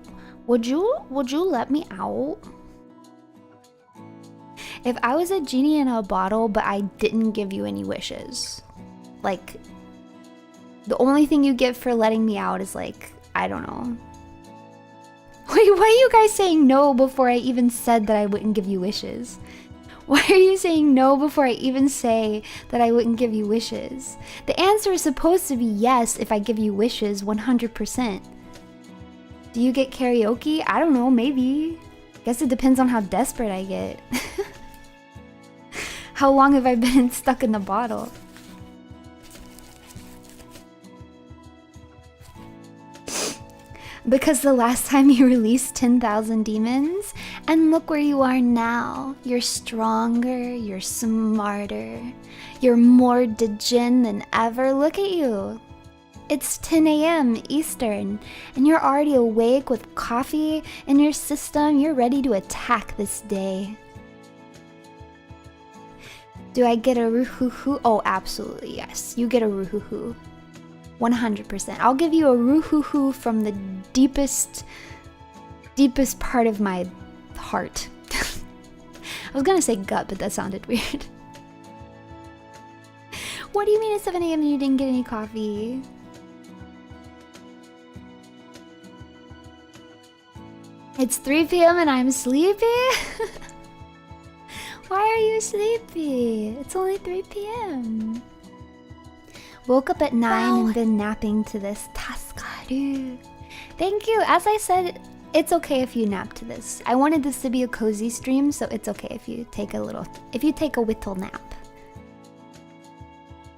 would you let me out? If I was a genie in a bottle, but I didn't give you any wishes, like, the only thing you get for letting me out is, like, I don't know. Wait, why are you guys saying no before I even said that I wouldn't give you wishes? Why are you saying no before I even say that I wouldn't give you wishes? The answer is supposed to be yes if I give you wishes 100%. Do you get karaoke? I don't know, maybe. Guess it depends on how desperate I get. How long have I been stuck in the bottle? Because the last time you released 10,000 demons, and look where you are now. You're stronger, you're smarter, you're more degen than ever. Look at you. It's 10 a.m. Eastern, and you're already awake with coffee in your system. You're ready to attack this day. Do I get a ruhuhu? Oh, absolutely, yes. You get a ruhuhu. 100%. I'll give you a ruhuhu from the deepest part of my heart. I was gonna say gut, but that sounded weird. What do you mean at 7 a.m. and you didn't get any coffee? It's 3 p.m. and I'm sleepy? Why are you sleepy? It's only 3 p.m. Woke up at 9 and been napping to this. Taskaru. Thank you. As I said, it's okay if you nap to this. I wanted this to be a cozy stream, so it's okay if you take a whittle nap.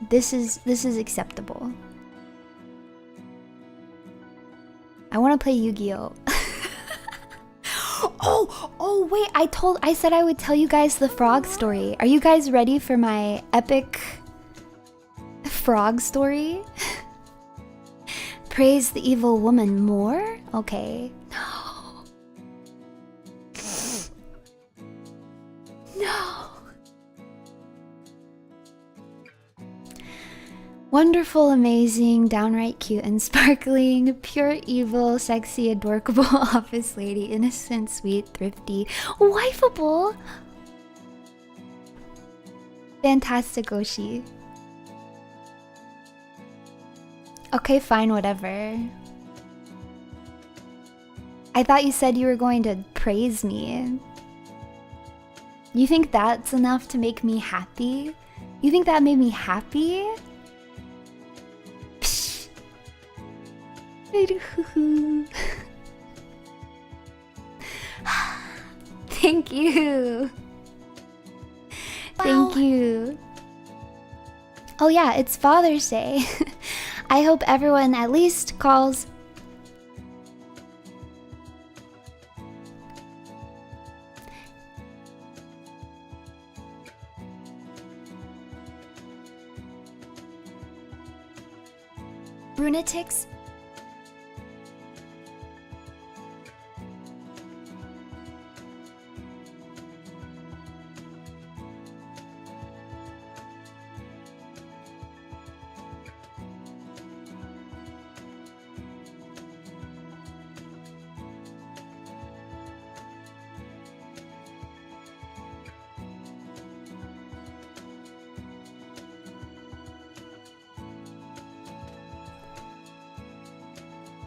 This is acceptable. I want to play Yu-Gi-Oh! Oh wait, I said I would tell you guys the frog story. Are you guys ready for my epic frog story? Praise the evil woman more? Okay. No. No. Wonderful, amazing, downright cute and sparkling, pure evil, sexy, adorable office lady, innocent, sweet, thrifty, wifeable. Fantastic, Oshi. Okay, fine, whatever. I thought you said you were going to praise me. You think that's enough to make me happy? You think that made me happy? Thank you. Thank you. Oh yeah, it's Father's Day. I hope everyone at least calls... Runatics?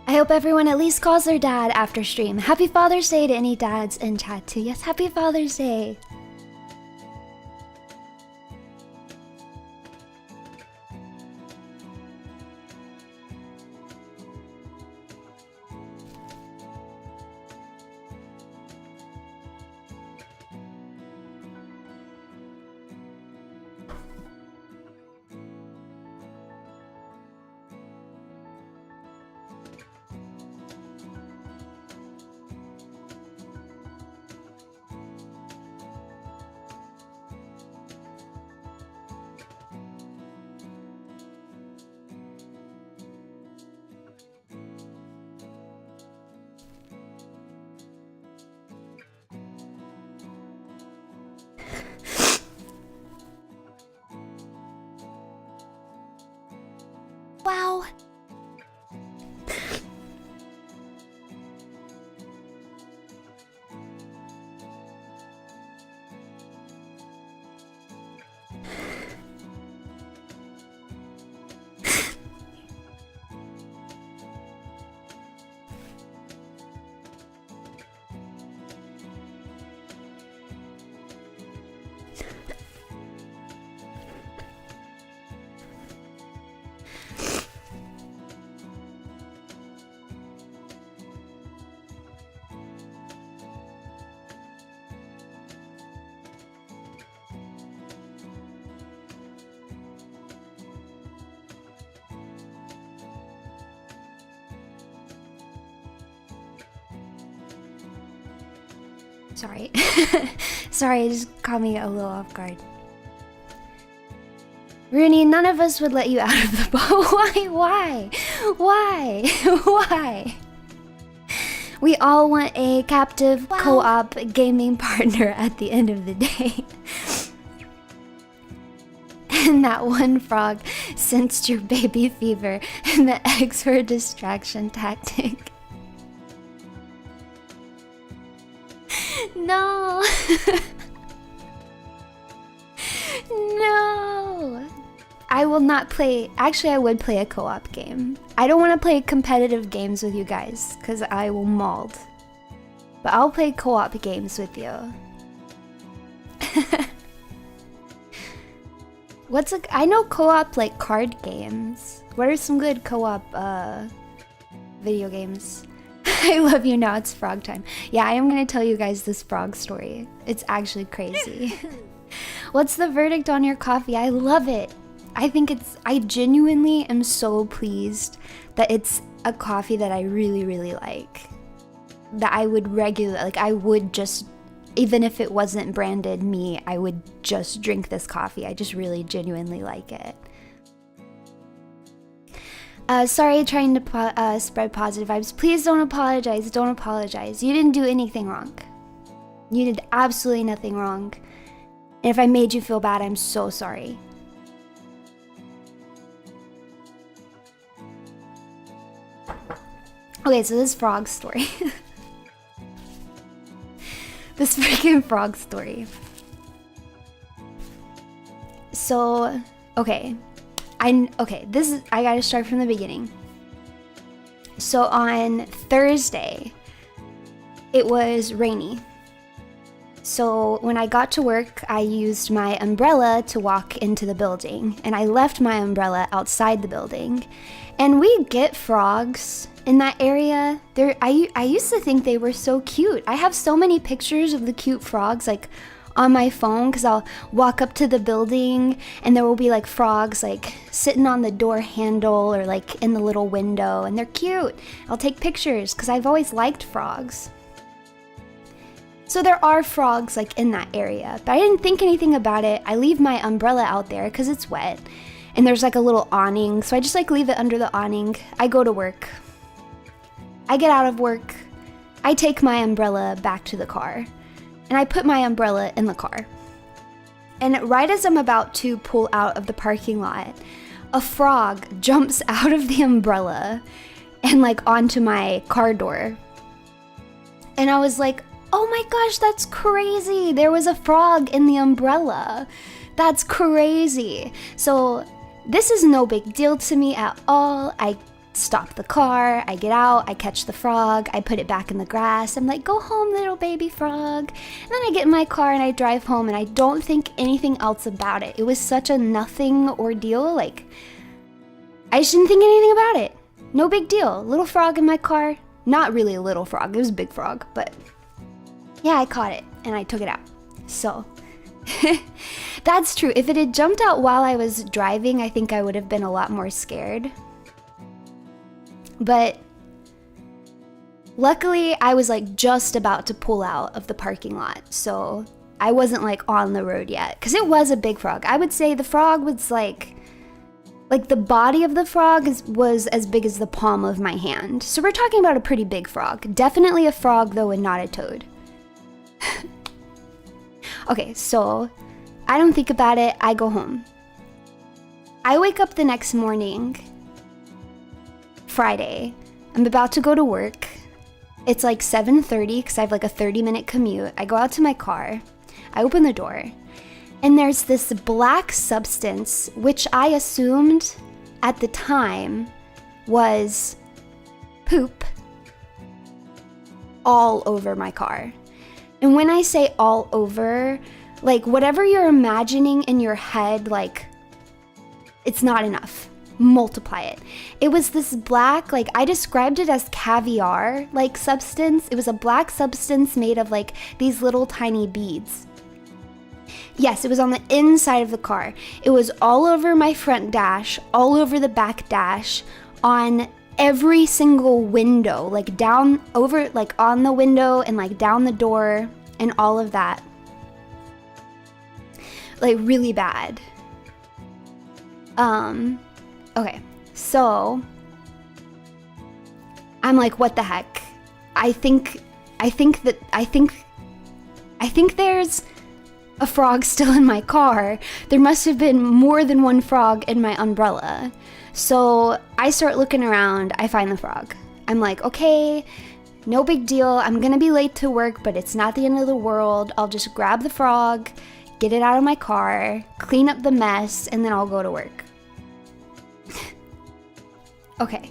I hope everyone at least calls their dad after stream. Happy Father's Day to any dads in chat too. Yes, happy Father's Day. Wow. Sorry. Sorry, it just caught me a little off guard. Runie, none of us would let you out of the boat. Why? Why? Why? Why? We all want a captive co-op gaming partner at the end of the day. And that one frog sensed your baby fever, and the eggs were a distraction tactic. No. No. I will not play. Actually, I would play a co-op game. I don't want to play competitive games with you guys because I will mauled. But I'll play co-op games with you. I know co-op like card games. What are some good co-op video games? I love you now, it's frog time. Yeah, I am gonna tell you guys this frog story. It's actually crazy. What's the verdict on your coffee? I love it. I genuinely am so pleased that it's a coffee that I really, really like. That I would I would just, even if it wasn't branded me, I would just drink this coffee. I just really genuinely like it. Sorry, trying to spread positive vibes. Please don't apologize. Don't apologize. You didn't do anything wrong. You did absolutely nothing wrong. And if I made you feel bad, I'm so sorry. Okay, so this frog story. This freaking frog story. So, okay. I gotta start from the beginning. So on Thursday, it was rainy. So when I got to work, I used my umbrella to walk into the building, and I left my umbrella outside the building. And we get frogs in that area. I used to think they were so cute. I have so many pictures of the cute frogs like on my phone because I'll walk up to the building and there will be like frogs like sitting on the door handle or like in the little window, and they're cute. I'll take pictures because I've always liked frogs. So there are frogs like in that area, but I didn't think anything about it. I leave my umbrella out there because it's wet, and there's like a little awning, so I just like leave it under the awning. I go to work. I get out of work. I take my umbrella back to the car, and I put my umbrella in the car. And right as I'm about to pull out of the parking lot, a frog jumps out of the umbrella and like onto my car door. And I was like, oh my gosh, that's crazy. There was a frog in the umbrella. That's crazy. So this is no big deal to me at all. I stop the car, I get out, I catch the frog, I put it back in the grass. I'm like, go home, little baby frog. And then I get in my car and I drive home, and I don't think anything else about it. It was such a nothing ordeal. Like, I just didn't think anything about it. No big deal. Little frog in my car. Not really a little frog, it was a big frog, but yeah, I caught it and I took it out. So that's true. If it had jumped out while I was driving, I think I would have been a lot more scared. But luckily, I was like just about to pull out of the parking lot, so I wasn't like on the road yet, because it was a big frog. I would say the frog was like the body of the frog was as big as the palm of my hand. So we're talking about a pretty big frog. Definitely a frog though, and not a toad. Okay, so I don't think about it. I go home. I wake up the next morning, Friday. I'm about to go to work. It's like 7:30 because I have like a 30-minute commute. I go out to my car. I open the door. And there's this black substance, which I assumed at the time was poop, all over my car. And when I say all over, like whatever you're imagining in your head, like it's not enough. Multiply it. It was this black, like I described it as caviar like substance. It was a black substance made of like these little tiny beads. Yes, it was on the inside of the car. It was all over my front dash, all over the back dash, on every single window, like down over, like on the window and like down the door and all of that. Like really bad. Okay, so I'm like, what the heck? I think there's a frog still in my car. There must have been more than one frog in my umbrella. So I start looking around, I find the frog. I'm like, okay, no big deal. I'm gonna be late to work, but it's not the end of the world. I'll just grab the frog, get it out of my car, clean up the mess, and then I'll go to work. Okay,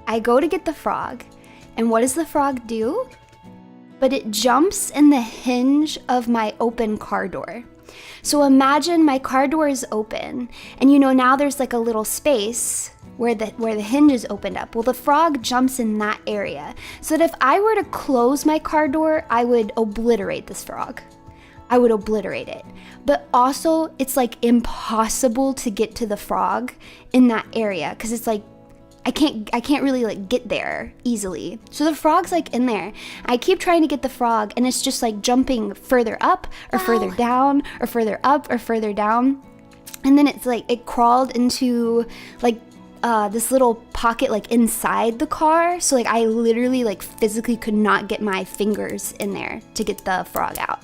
I go to get the frog, and what does the frog do? But it jumps in the hinge of my open car door. So imagine my car door is open, and you know now there's like a little space where the hinge is opened up. Well, the frog jumps in that area, so that if I were to close my car door, I would obliterate this frog. I would obliterate it. But also, it's like impossible to get to the frog in that area because it's like I can't really like get there easily. So the frog's like in there. I keep trying to get the frog, and it's just like jumping further up or further down or further up or further down. And then it's like it crawled into like this little pocket like inside the car. So like I literally like physically could not get my fingers in there to get the frog out.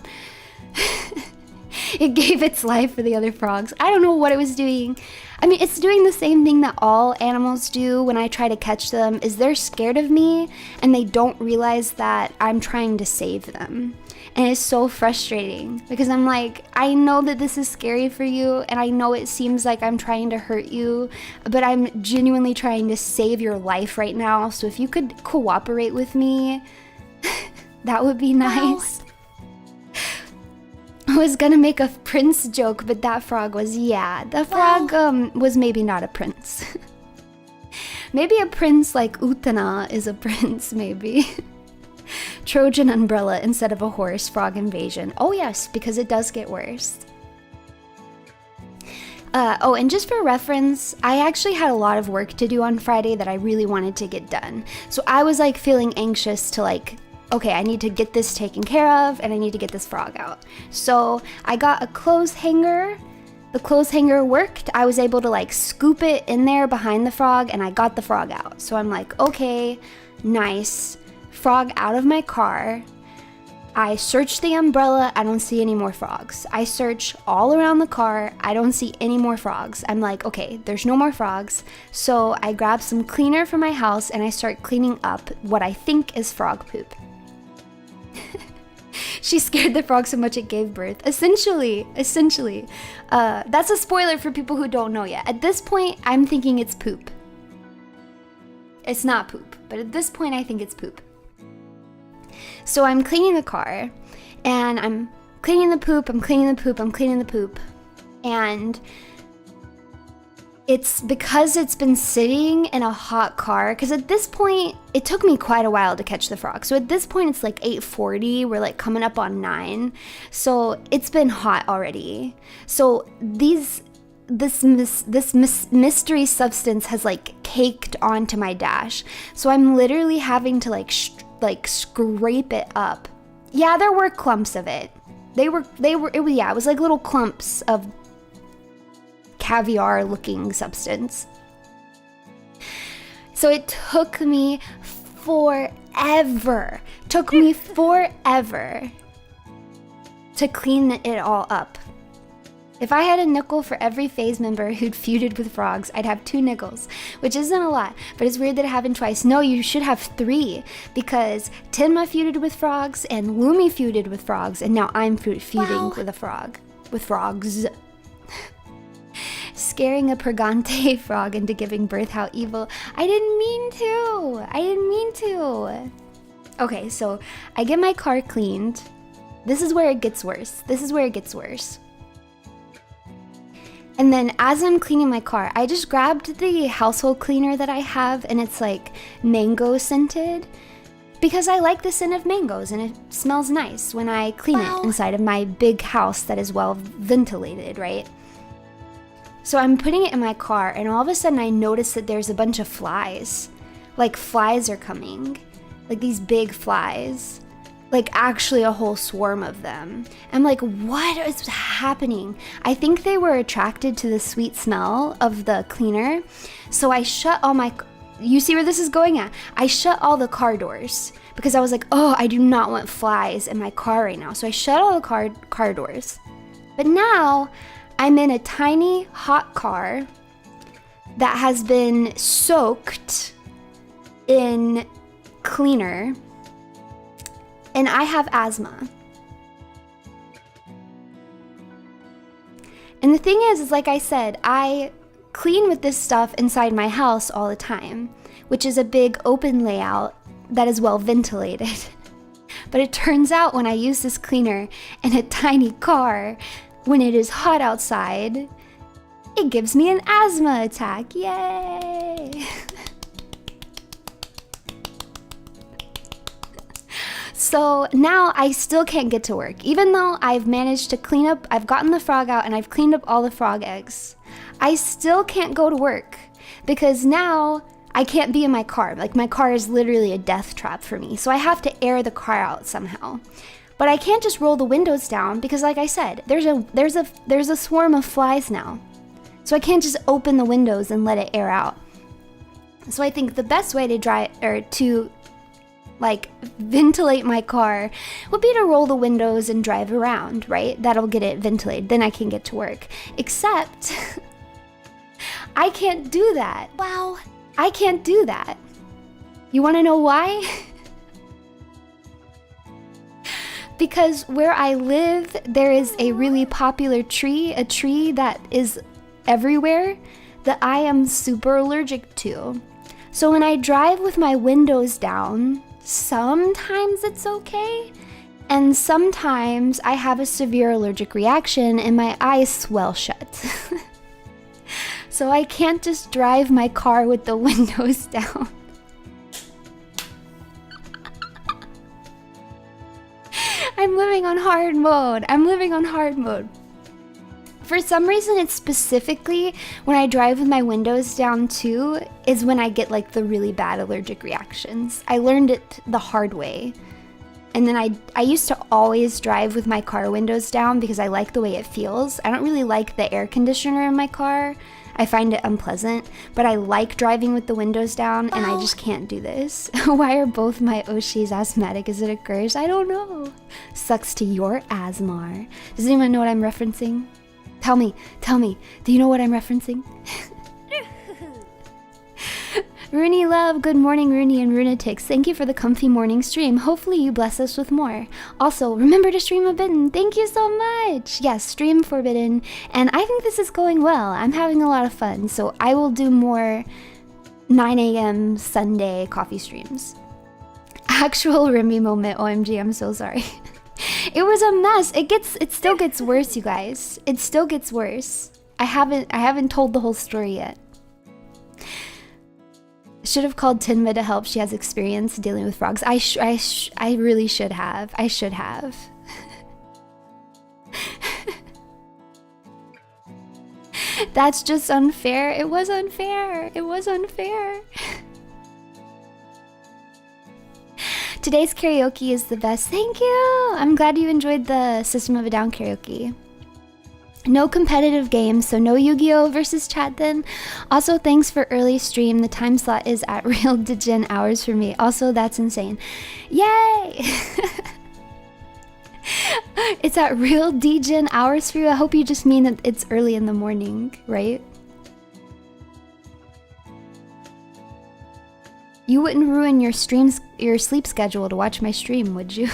It gave its life for the other frogs. I don't know what it was doing. I mean, it's doing the same thing that all animals do when I try to catch them, is they're scared of me and they don't realize that I'm trying to save them. And it's so frustrating because I'm like, I know that this is scary for you and I know it seems like I'm trying to hurt you, but I'm genuinely trying to save your life right now. So if you could cooperate with me, that would be nice. I was gonna make a prince joke, but that frog was, the frog was maybe not a prince. Maybe a prince like Utana is a prince, maybe. Trojan umbrella instead of a horse frog invasion. Oh yes, because it does get worse. Oh, and just for reference, I actually had a lot of work to do on Friday that I really wanted to get done. So I was like feeling anxious to like, okay, I need to get this taken care of and I need to get this frog out. So I got a clothes hanger. The clothes hanger worked. I was able to like scoop it in there behind the frog and I got the frog out. So I'm like, okay, nice. Frog out of my car. I search the umbrella, I don't see any more frogs. I search all around the car, I don't see any more frogs. I'm like, okay, there's no more frogs. So I grab some cleaner from my house and I start cleaning up what I think is frog poop. She scared the frog so much it gave birth. Essentially. That's a spoiler for people who don't know yet. At this point, I'm thinking it's poop. It's not poop, but at this point I think it's poop. So I'm cleaning the car, and I'm cleaning the poop, and it's because it's been sitting in a hot car, because at this point, it took me quite a while to catch the frog. So at this point, it's like 8:40, we're like coming up on 9, so it's been hot already. So this mystery substance has like caked onto my dash, so I'm literally having to like scrape it up. Yeah, there were clumps of it. It was like little clumps of caviar looking substance. So it took me forever to clean it all up. If I had a nickel for every phase member who'd feuded with frogs, I'd have 2 nickels, which isn't a lot, but it's weird that it happened twice. No, you should have 3, because Tenma feuded with frogs, and Lumi feuded with frogs, and now I'm feuding with frogs. Scaring a Purgante frog into giving birth, how evil. I didn't mean to. Okay, so I get my car cleaned. This is where it gets worse. And then as I'm cleaning my car, I just grabbed the household cleaner that I have, and it's like mango scented, because I like the scent of mangoes and it smells nice when I clean it inside of my big house that is well ventilated, right? So I'm putting it in my car, and all of a sudden I notice that there's a bunch of flies. Like flies are coming, like these big flies. Like actually a whole swarm of them. I'm like, what is happening? I think they were attracted to the sweet smell of the cleaner. So I shut all my, you see where this is going at? I shut all the car doors because I was like, oh, I do not want flies in my car right now. So I shut all the car doors. But now I'm in a tiny hot car that has been soaked in cleaner. And I have asthma. And the thing is like I said, I clean with this stuff inside my house all the time, which is a big open layout that is well ventilated. But it turns out when I use this cleaner in a tiny car, when it is hot outside, it gives me an asthma attack. Yay! So now I still can't get to work. Even though I've managed to clean up, I've gotten the frog out and I've cleaned up all the frog eggs, I still can't go to work because now I can't be in my car. Like my car is literally a death trap for me. So I have to air the car out somehow. But I can't just roll the windows down because like I said, there's a swarm of flies now. So I can't just open the windows and let it air out. So I think the best way to like ventilate my car would be to roll the windows and drive around, right? That'll get it ventilated, then I can get to work. Except I can't do that. Wow, I can't do that. You want to know why? Because where I live, there is a really popular tree, a tree that is everywhere that I am super allergic to. So when I drive with my windows down, sometimes it's okay, and sometimes I have a severe allergic reaction and my eyes swell shut. So I can't just drive my car with the windows down. I'm living on hard mode. I'm living on hard mode. For some reason, it's specifically when I drive with my windows down too, is when I get like the really bad allergic reactions. I learned it the hard way. And then I used to always drive with my car windows down because I like the way it feels. I don't really like the air conditioner in my car. I find it unpleasant, but I like driving with the windows down, and I just can't do this. Why are both my Oshis asthmatic? Is it a curse? I don't know. Sucks to your asthma. Does anyone know what I'm referencing? Tell me. Do you know what I'm referencing? Runie love, good morning Runie and Runatics. Thank you for the comfy morning stream. Hopefully you bless us with more. Also, remember to stream Forbidden. Thank you so much. Yes, stream Forbidden. And I think this is going well. I'm having a lot of fun. So I will do more 9 a.m. Sunday coffee streams. Actual Remy moment. OMG, I'm so sorry. It was a mess. It still gets worse, you guys. It still gets worse. I haven't told the whole story yet. Should have called Tinma to help. She has experience dealing with frogs. I really should have. I should have. That's just unfair. It was unfair. It was unfair. Today's karaoke is the best. Thank you. I'm glad you enjoyed the System of a Down karaoke. No competitive games, so no Yu-Gi-Oh versus chat then. Also, thanks for early stream. The time slot is at real degen hours for me. Also, that's insane. Yay! It's at real degen hours for you. I hope you just mean that it's early in the morning, right? You wouldn't ruin your sleep schedule to watch my stream, would you?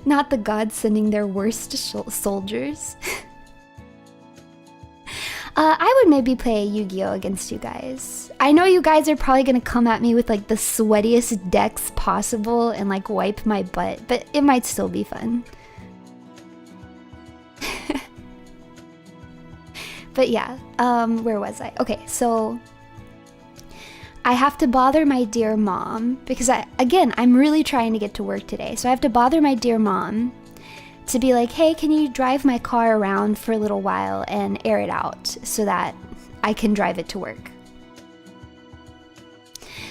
Not the gods sending their worst soldiers. I would maybe play Yu-Gi-Oh against you guys. I know you guys are probably gonna come at me with like the sweatiest decks possible and like wipe my butt, but it might still be fun. But yeah, where was I? Okay, so I have to bother my dear mom because I'm really trying to get to work today. So I have to bother my dear mom to be like, hey, can you drive my car around for a little while and air it out so that I can drive it to work?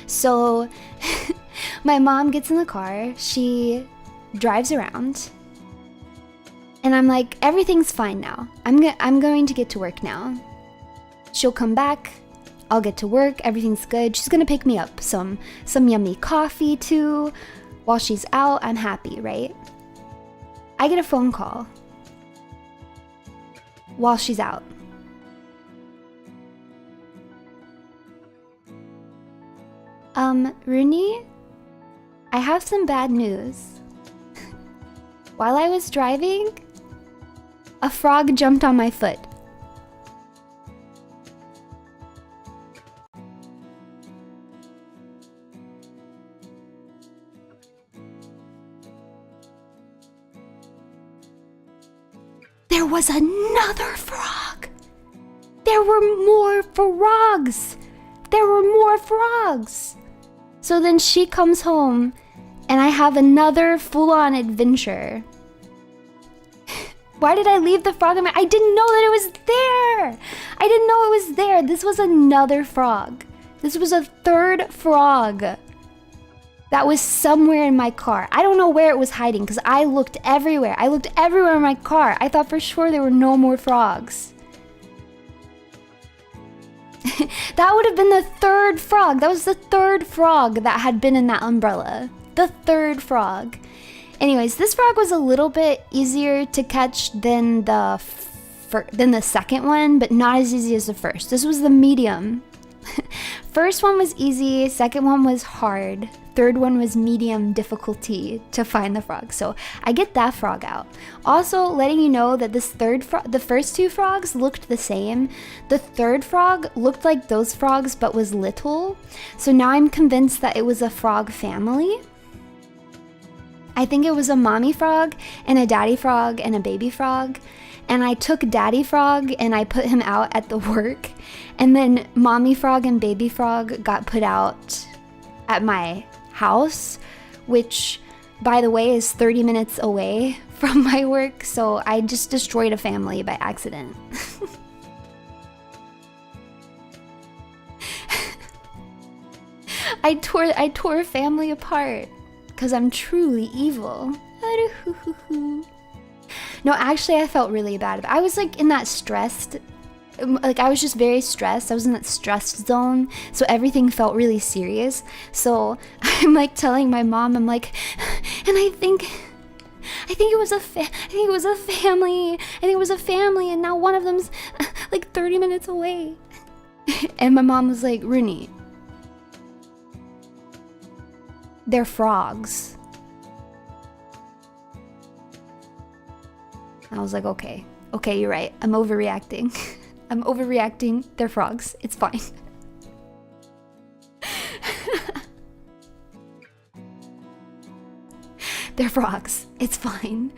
So my mom gets in the car, she drives around, and I'm like, everything's fine now. I'm going to get to work now. She'll come back. I'll get to work, everything's good. She's gonna pick me up some yummy coffee too. While she's out, I'm happy, right? I get a phone call while she's out. Runie, I have some bad news. While I was driving, a frog jumped on my foot. There was another frog! There were more frogs! There were more frogs! So then she comes home, and I have another full-on adventure. Why did I leave the frog in my... I didn't know that it was there! I didn't know it was there! This was another frog. This was a third frog that was somewhere in my car. I don't know where it was hiding because I looked everywhere. I looked everywhere in my car. I thought for sure there were no more frogs. That would have been the third frog. That was the third frog that had been in that umbrella. The third frog. Anyways, this frog was a little bit easier to catch than the second one, but not as easy as the first. This was the medium. First one was easy, second one was hard, third one was medium difficulty to find the frog. So I get that frog out. Also letting you know that this the first two frogs looked the same. The third frog looked like those frogs but was little. So now I'm convinced that it was a frog family. I think it was a mommy frog and a daddy frog and a baby frog. And I took daddy frog and I put him out at the work. And then mommy frog and baby frog got put out at my house, which by the way, is 30 minutes away from my work, so I just destroyed a family by accident. I tore a family apart because I'm truly evil. No, actually, I felt really bad. I was like in that stressed, like I was just very stressed. I was in that stressed zone, so everything felt really serious. So I'm like telling my mom, I'm like, and I think it was a family. I think it was a family, and now one of them's like 30 minutes away. And my mom was like, Runie, they're frogs. I was like, okay, you're right. I'm overreacting. I'm overreacting. They're frogs. It's fine. They're frogs. It's fine.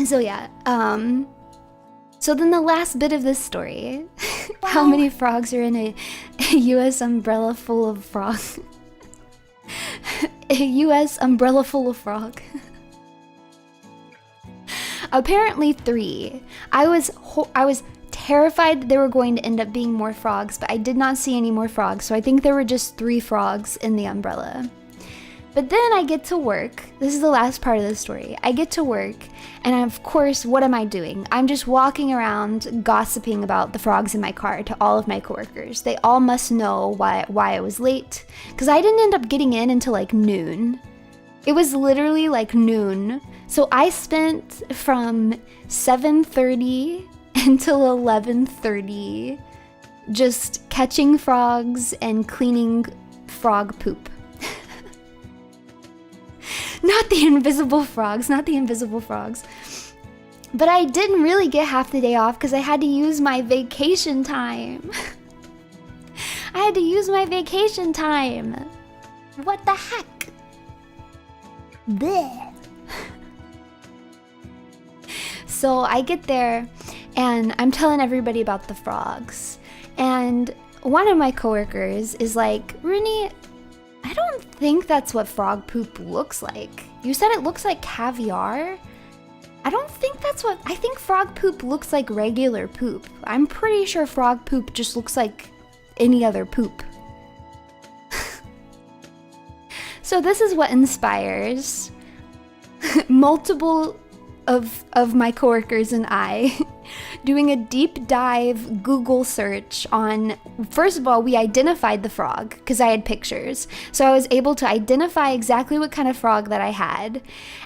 So yeah, so then the last bit of this story, wow. How many frogs are in a US umbrella full of frog? A US umbrella full of frog. Apparently 3. I was terrified that there were going to end up being more frogs, but I did not see any more frogs, so I think there were just 3 frogs in the umbrella. But then I get to work. This is the last part of the story. I get to work, and of course, what am I doing? I'm just walking around gossiping about the frogs in my car to all of my coworkers. They all must know why I was late, because I didn't end up getting in until like noon. It was literally like noon. So I spent from 7:30 until 11:30 just catching frogs and cleaning frog poop. Not the invisible frogs. But I didn't really get half the day off because I had to use my vacation time. What the heck? Bleh. So I get there and I'm telling everybody about the frogs. And one of my coworkers is like, Runie, I don't think that's what frog poop looks like. You said it looks like caviar? I don't think that's what... I think frog poop looks like regular poop. I'm pretty sure frog poop just looks like any other poop. So this is what inspires multiple of my coworkers and I doing a deep dive Google search on, first of all, we identified the frog because I had pictures. So I was able to identify exactly what kind of frog that I had.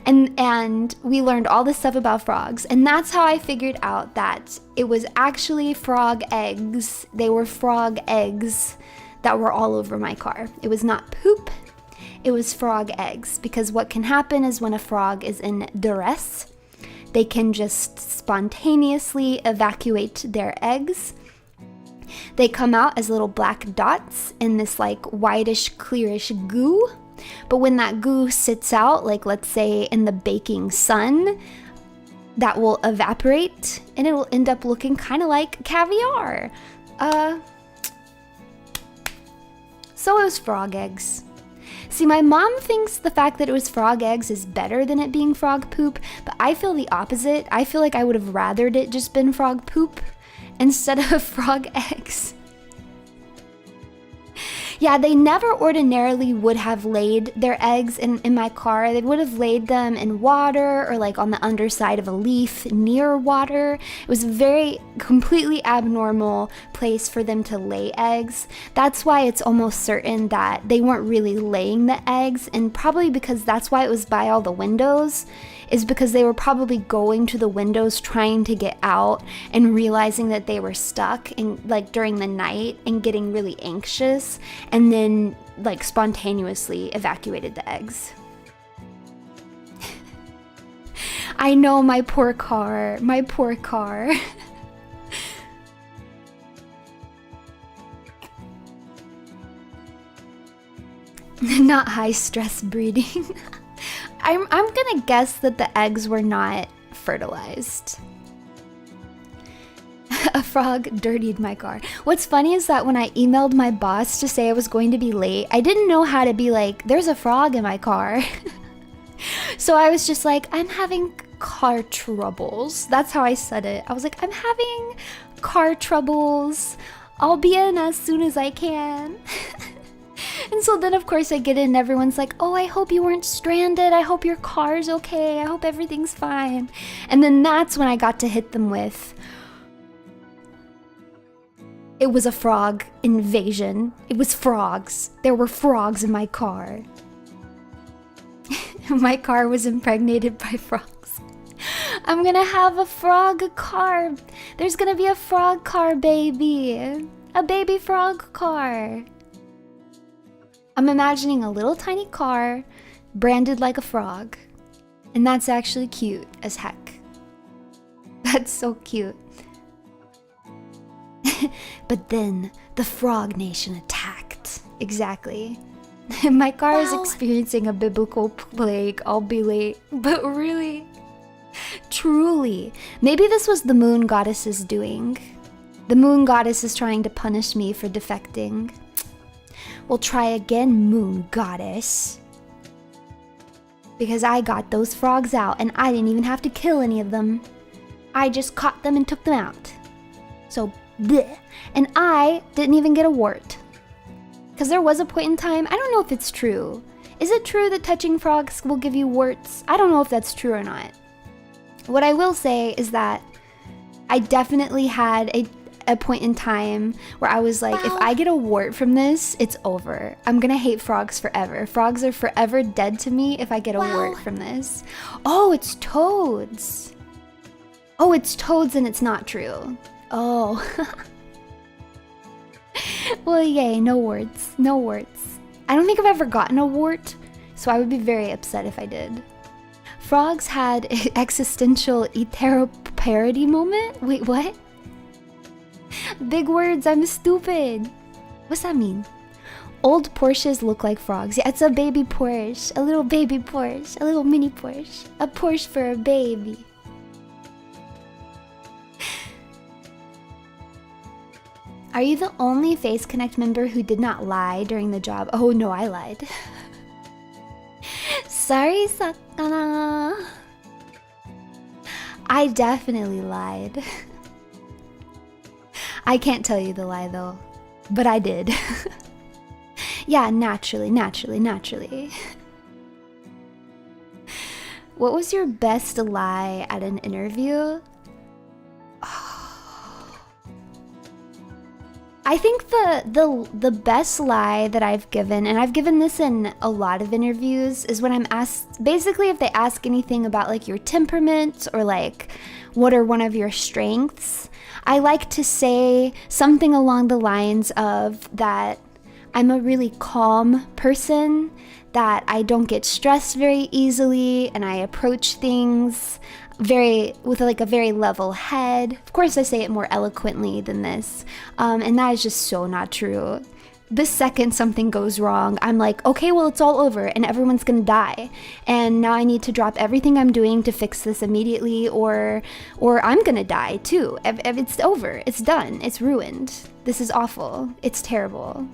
And we learned all this stuff about frogs. And that's how I figured out that it was actually frog eggs. They were frog eggs that were all over my car. It was not poop. It was frog eggs, because what can happen is when a frog is in duress, they can just spontaneously evacuate their eggs. They come out as little black dots in this like whitish, clearish goo. But when that goo sits out, like let's say in the baking sun, that will evaporate and it'll end up looking kind of like caviar. So it was frog eggs. See, my mom thinks the fact that it was frog eggs is better than it being frog poop, but I feel the opposite. I feel like I would have rathered it just been frog poop instead of frog eggs. Yeah, they never ordinarily would have laid their eggs in my car. They would have laid them in water or like on the underside of a leaf near water. It was a very completely abnormal place for them to lay eggs. That's why it's almost certain that they weren't really laying the eggs, and probably because that's why it was by all the windows, is because they were probably going to the windows trying to get out and realizing that they were stuck in like during the night and getting really anxious, and then like spontaneously evacuated the eggs. I know, my poor car. Not high stress breeding. I'm gonna guess that the eggs were not fertilized. A frog dirtied my car. What's funny is that when I emailed my boss to say I was going to be late, I didn't know how to be like, there's a frog in my car. So I was just like, I'm having car troubles. That's how I said it. I was like, I'm having car troubles. I'll be in as soon as I can. And so then of course I get in and everyone's like, oh, I hope you weren't stranded. I hope your car's okay. I hope everything's fine. And then that's when I got to hit them with, it was a frog invasion. It was frogs. There were frogs in my car. My car was impregnated by frogs. I'm gonna have a frog car. There's gonna be a frog car baby. A baby frog car. I'm imagining a little tiny car branded like a frog. And that's actually cute as heck. That's so cute. But then the Frog Nation attacked. Exactly. My car is experiencing a biblical plague. I'll be late. But really, truly, maybe this was the moon goddess's doing. The moon goddess is trying to punish me for defecting. We'll try again, moon goddess. Because I got those frogs out and I didn't even have to kill any of them. I just caught them and took them out. So, bleh. And I didn't even get a wart. Because there was a point in time, I don't know if it's true. Is it true that touching frogs will give you warts? I don't know if that's true or not. What I will say is that I definitely had a point in time where I was like, if I get a wart from this, it's over. I'm gonna hate frogs forever. Frogs are forever dead to me if I get a wart from this. Oh, it's toads. Oh, it's toads and it's not true. Oh. Well, yay, no warts. No warts. I don't think I've ever gotten a wart, so I would be very upset if I did. Frogs had an existential heteroparody moment? Wait, what? Big words, I'm stupid. What's that mean? Old Porsches look like frogs. Yeah, it's a baby Porsche. A little baby Porsche. A little mini Porsche. A Porsche for a baby. Are you the only Face Connect member who did not lie during the job? Oh no, I lied. Sorry, Sakana. I definitely lied. I can't tell you the lie though, but I did. Yeah, naturally. What was your best lie at an interview? I think the best lie that I've given, and I've given this in a lot of interviews, is when I'm asked, basically if they ask anything about like your temperament or like what are one of your strengths, I like to say something along the lines of that I'm a really calm person, that I don't get stressed very easily, and I approach things with like a very level head. Of course I say it more eloquently than this, and that is just so not true. The second something goes wrong, I'm like, okay, well, it's all over and everyone's gonna die, and now I need to drop everything I'm doing to fix this immediately, or I'm gonna die too. It's over, it's done, it's ruined. This is awful, it's terrible.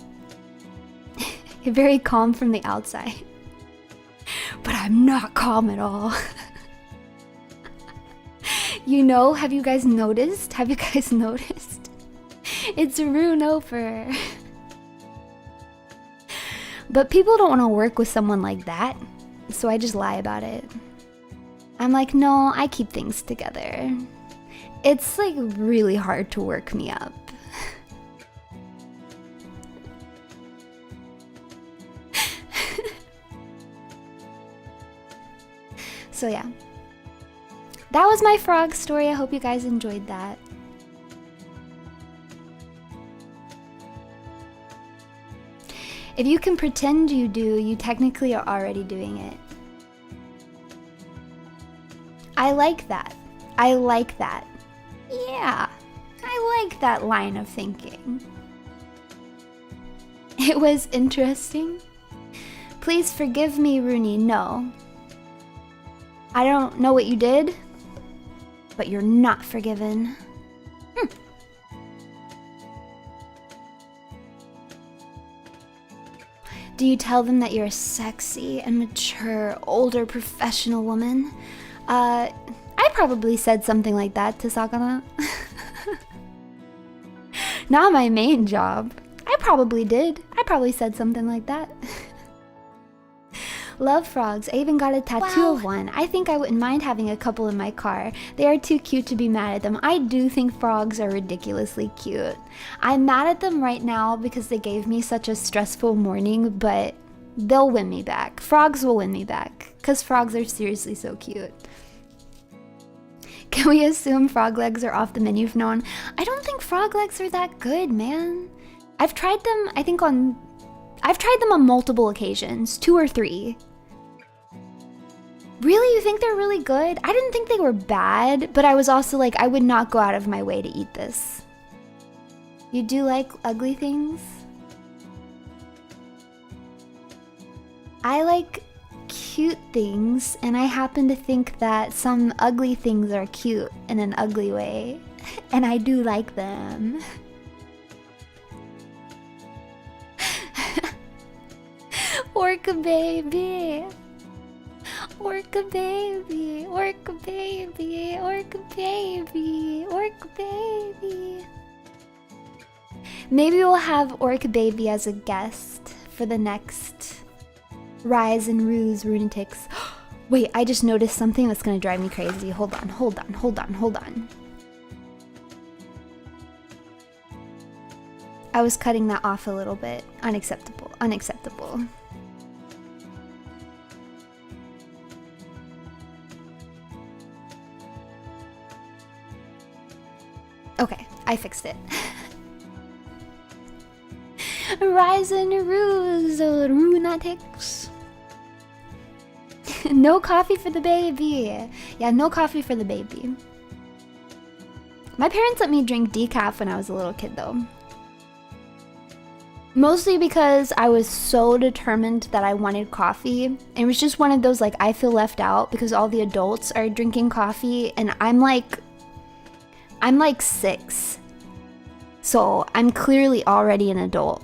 You're very calm from the outside, but I'm not calm at all. You know, have you guys noticed? It's Rune over. But people don't want to work with someone like that, so I just lie about it. I'm like, no, I keep things together. It's like really hard to work me up. So yeah. That was my frog story. I hope you guys enjoyed that. If you can pretend you do, you technically are already doing it. I like that. I like that. Yeah, I like that line of thinking. It was interesting. Please forgive me, Runie. No. I don't know what you did, but you're not forgiven. Do you tell them that you're a sexy and mature, older professional woman? I probably said something like that to Sakana. Not my main job. I probably did. I probably said something like that. Love frogs. I even got a tattoo of one. I think I wouldn't mind having a couple in my car. They are too cute to be mad at them. I do think frogs are ridiculously cute. I'm mad at them right now because they gave me such a stressful morning, but they'll win me back. Frogs will win me back because frogs are seriously so cute. Can we assume frog legs are off the menu from now on? I don't think frog legs are that good, man. I've tried them, I think I've tried them on multiple occasions, 2 or 3. Really? You think they're really good? I didn't think they were bad, but I was also like, I would not go out of my way to eat this. You do like ugly things? I like cute things, and I happen to think that some ugly things are cute in an ugly way, and I do like them. Orca baby, orca baby, orca baby, orca baby, orca baby. Maybe we'll have Orca baby as a guest for the next Rise and Ruse Runatics. Wait, I just noticed something that's gonna drive me crazy. Hold on, hold on, hold on, hold on. I was cutting that off a little bit. Unacceptable, unacceptable. Okay, I fixed it. Rise and Ruse Runatics. No coffee for the baby. Yeah, no coffee for the baby. My parents let me drink decaf when I was a little kid though. Mostly because I was so determined that I wanted coffee. It was just one of those like I feel left out because all the adults are drinking coffee and I'm like 6. So I'm clearly already an adult.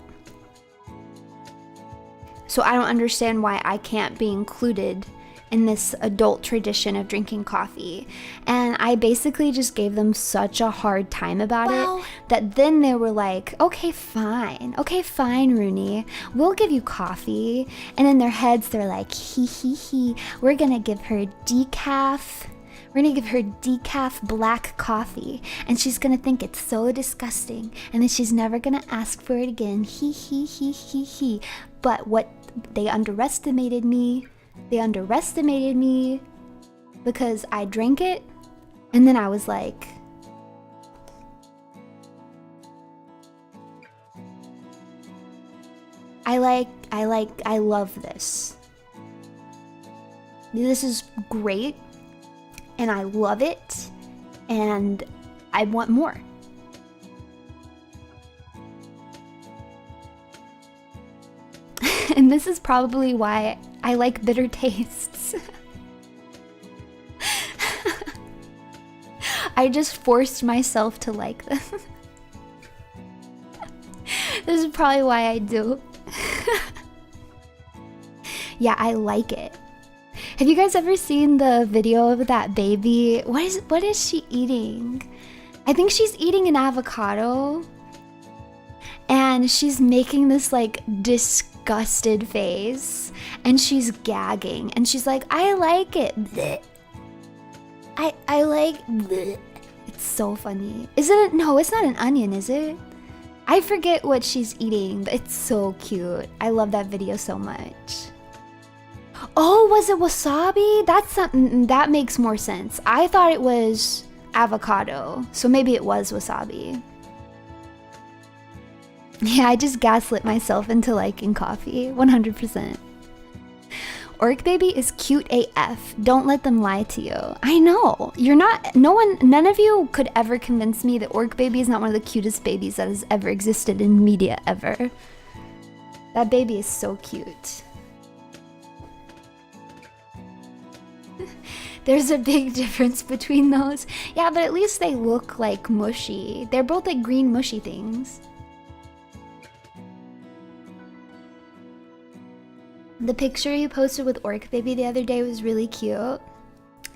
So I don't understand why I can't be included in this adult tradition of drinking coffee. And I basically just gave them such a hard time about it that then they were like, okay, fine, Runie, we'll give you coffee. And in their heads, they're like, he, we're gonna give her decaf. We're gonna give her decaf black coffee, and she's gonna think it's so disgusting, and then she's never gonna ask for it again. He. But what they underestimated me. They underestimated me because I drank it, and then I was like, I love this. This is great. And I love it, and I want more. And this is probably why I like bitter tastes. I just forced myself to like them. This is probably why I do. Yeah, I like it. Have you guys ever seen the video of that baby? What is she eating? I think she's eating an avocado. And she's making this like disgusted face. And she's gagging. And she's like, I like it. Blech. I like blech. It's so funny. Isn't it? No, it's not an onion, is it? I forget what she's eating, but it's so cute. I love that video so much. Oh, was it wasabi? That's something that makes more sense. I thought it was avocado, so maybe it was wasabi. Yeah, I just gaslit myself into liking coffee, 100%. Orc baby is cute AF. Don't let them lie to you. I know. You're not, none of you could ever convince me that Orc baby is not one of the cutest babies that has ever existed in media ever. That baby is so cute. There's a big difference between those. Yeah, but at least they look like mushy. They're both like green mushy things. The picture you posted with Orc Baby the other day was really cute.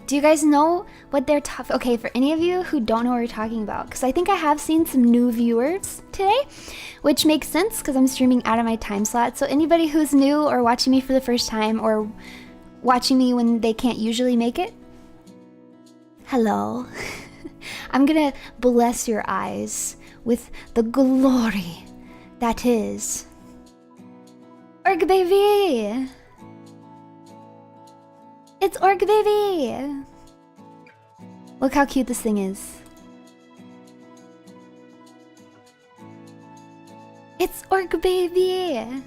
Do you guys know what they're tough? Okay, for any of you who don't know what we're talking about, because I think I have seen some new viewers today, which makes sense because I'm streaming out of my time slot. So anybody who's new or watching me for the first time or watching me when they can't usually make it, hello. I'm gonna bless your eyes with the glory that is Orc Baby. It's Orc Baby! Look how cute this thing is. It's Orc Baby!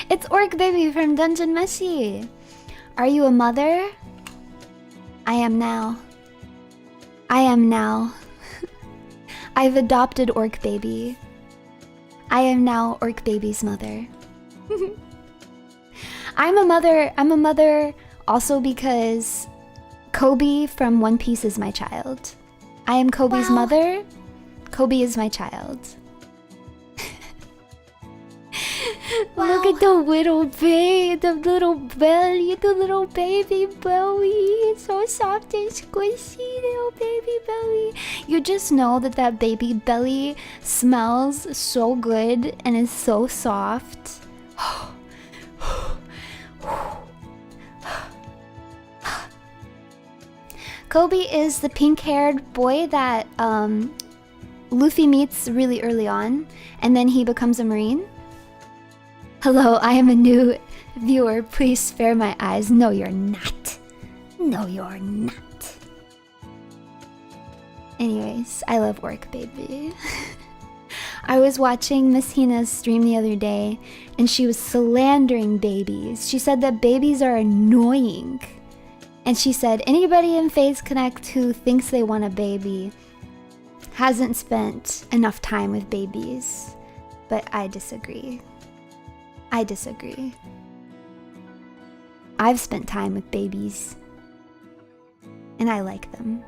It's Orc Baby from Dungeon Meshi! Are you a mother? I am now. I am now. I've adopted Orc Baby. I am now Orc Baby's mother. I'm a mother also because Kobe from One Piece is my child. I am Kobe's mother. Kobe is my child. Look at the little baby, the little belly, the little baby belly. It's so soft and squishy, little baby belly. You just know that that baby belly smells so good and is so soft. Kobe is the pink-haired boy that Luffy meets really early on, and then he becomes a Marine. Hello, I am a new viewer. Please spare my eyes. No, you're not. No, you're not. Anyways, I love Orc Baby. I was watching Miss Hina's stream the other day, and she was slandering babies. She said that babies are annoying. And she said, anybody in Phase Connect who thinks they want a baby hasn't spent enough time with babies. But I disagree. I disagree. I've spent time with babies, and I like them.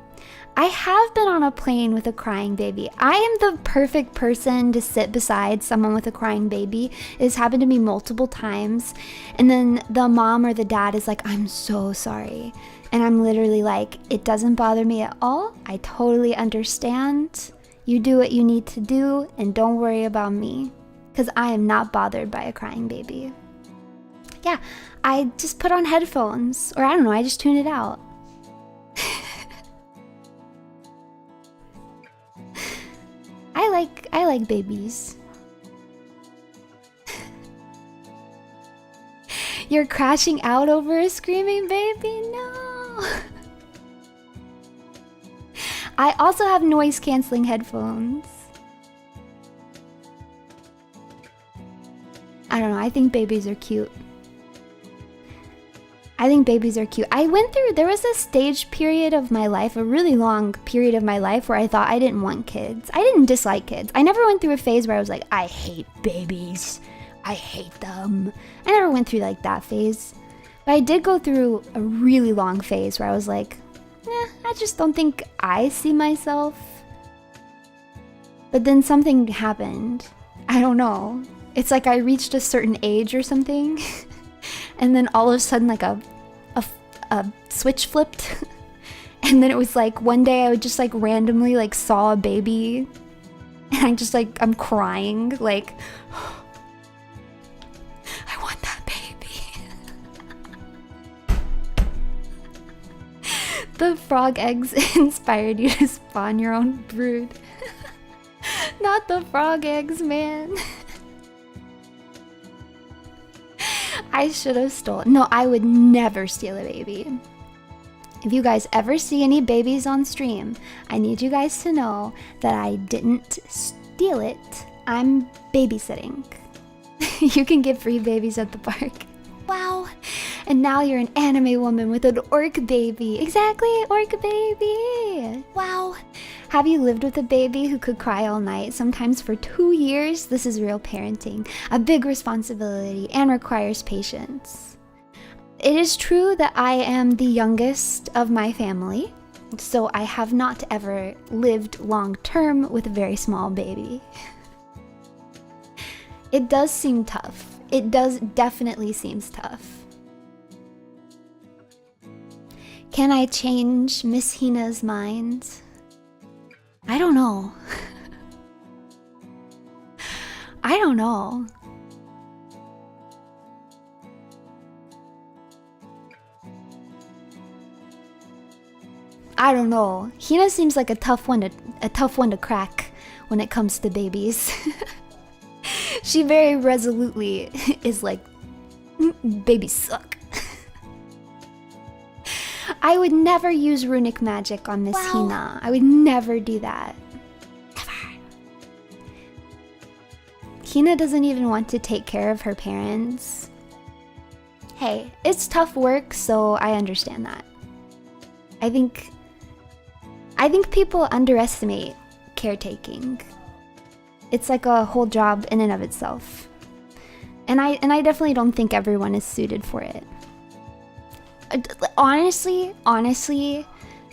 I have been on a plane with a crying baby. I am the perfect person to sit beside someone with a crying baby. It has happened to me multiple times, and then the mom or the dad is like, I'm so sorry. And I'm literally like, it doesn't bother me at all. I totally understand. You do what you need to do, and don't worry about me. Because I am not bothered by a crying baby. Yeah, I just put on headphones. Or I don't know, I just tune it out. I like babies. You're crashing out over a screaming baby? No! I also have noise-canceling headphones. I don't know, I think babies are cute. I think babies are cute. There was a stage period of my life, a really long period of my life where I thought I didn't want kids. I didn't dislike kids. I never went through a phase where I was like, I hate babies. I hate them. I never went through like that phase. But I did go through a really long phase where I was like, I just don't think I see myself. But then something happened. I don't know. It's like I reached a certain age or something, and then all of a sudden like a switch flipped, and then it was like one day I would just like randomly like saw a baby, and I just like I'm crying like, I want that baby. The frog eggs inspired you to spawn your own brood. Not the frog eggs, man. I should have stolen. No, I would never steal a baby. If you guys ever see any babies on stream, I need you guys to know that I didn't steal it. I'm babysitting. You can get free babies at the park. Wow. And now you're an anime woman with an orc baby. Exactly, orc baby. Wow. Have you lived with a baby who could cry all night, sometimes for 2 years? This is real parenting. A big responsibility and requires patience. It is true that I am the youngest of my family. So I have not ever lived long term with a very small baby. It does seem tough. It does definitely seems tough. Can I change Miss Hina's mind? I don't know. I don't know. I don't know. Hina seems like a tough one to crack when it comes to babies. She very resolutely is like, babies suck. I would never use runic magic on Miss Hina. I would never do that. Never. Hina doesn't even want to take care of her parents. Hey, it's tough work, so I understand that. I think people underestimate caretaking. It's like a whole job in and of itself. And I definitely don't think everyone is suited for it. Honestly,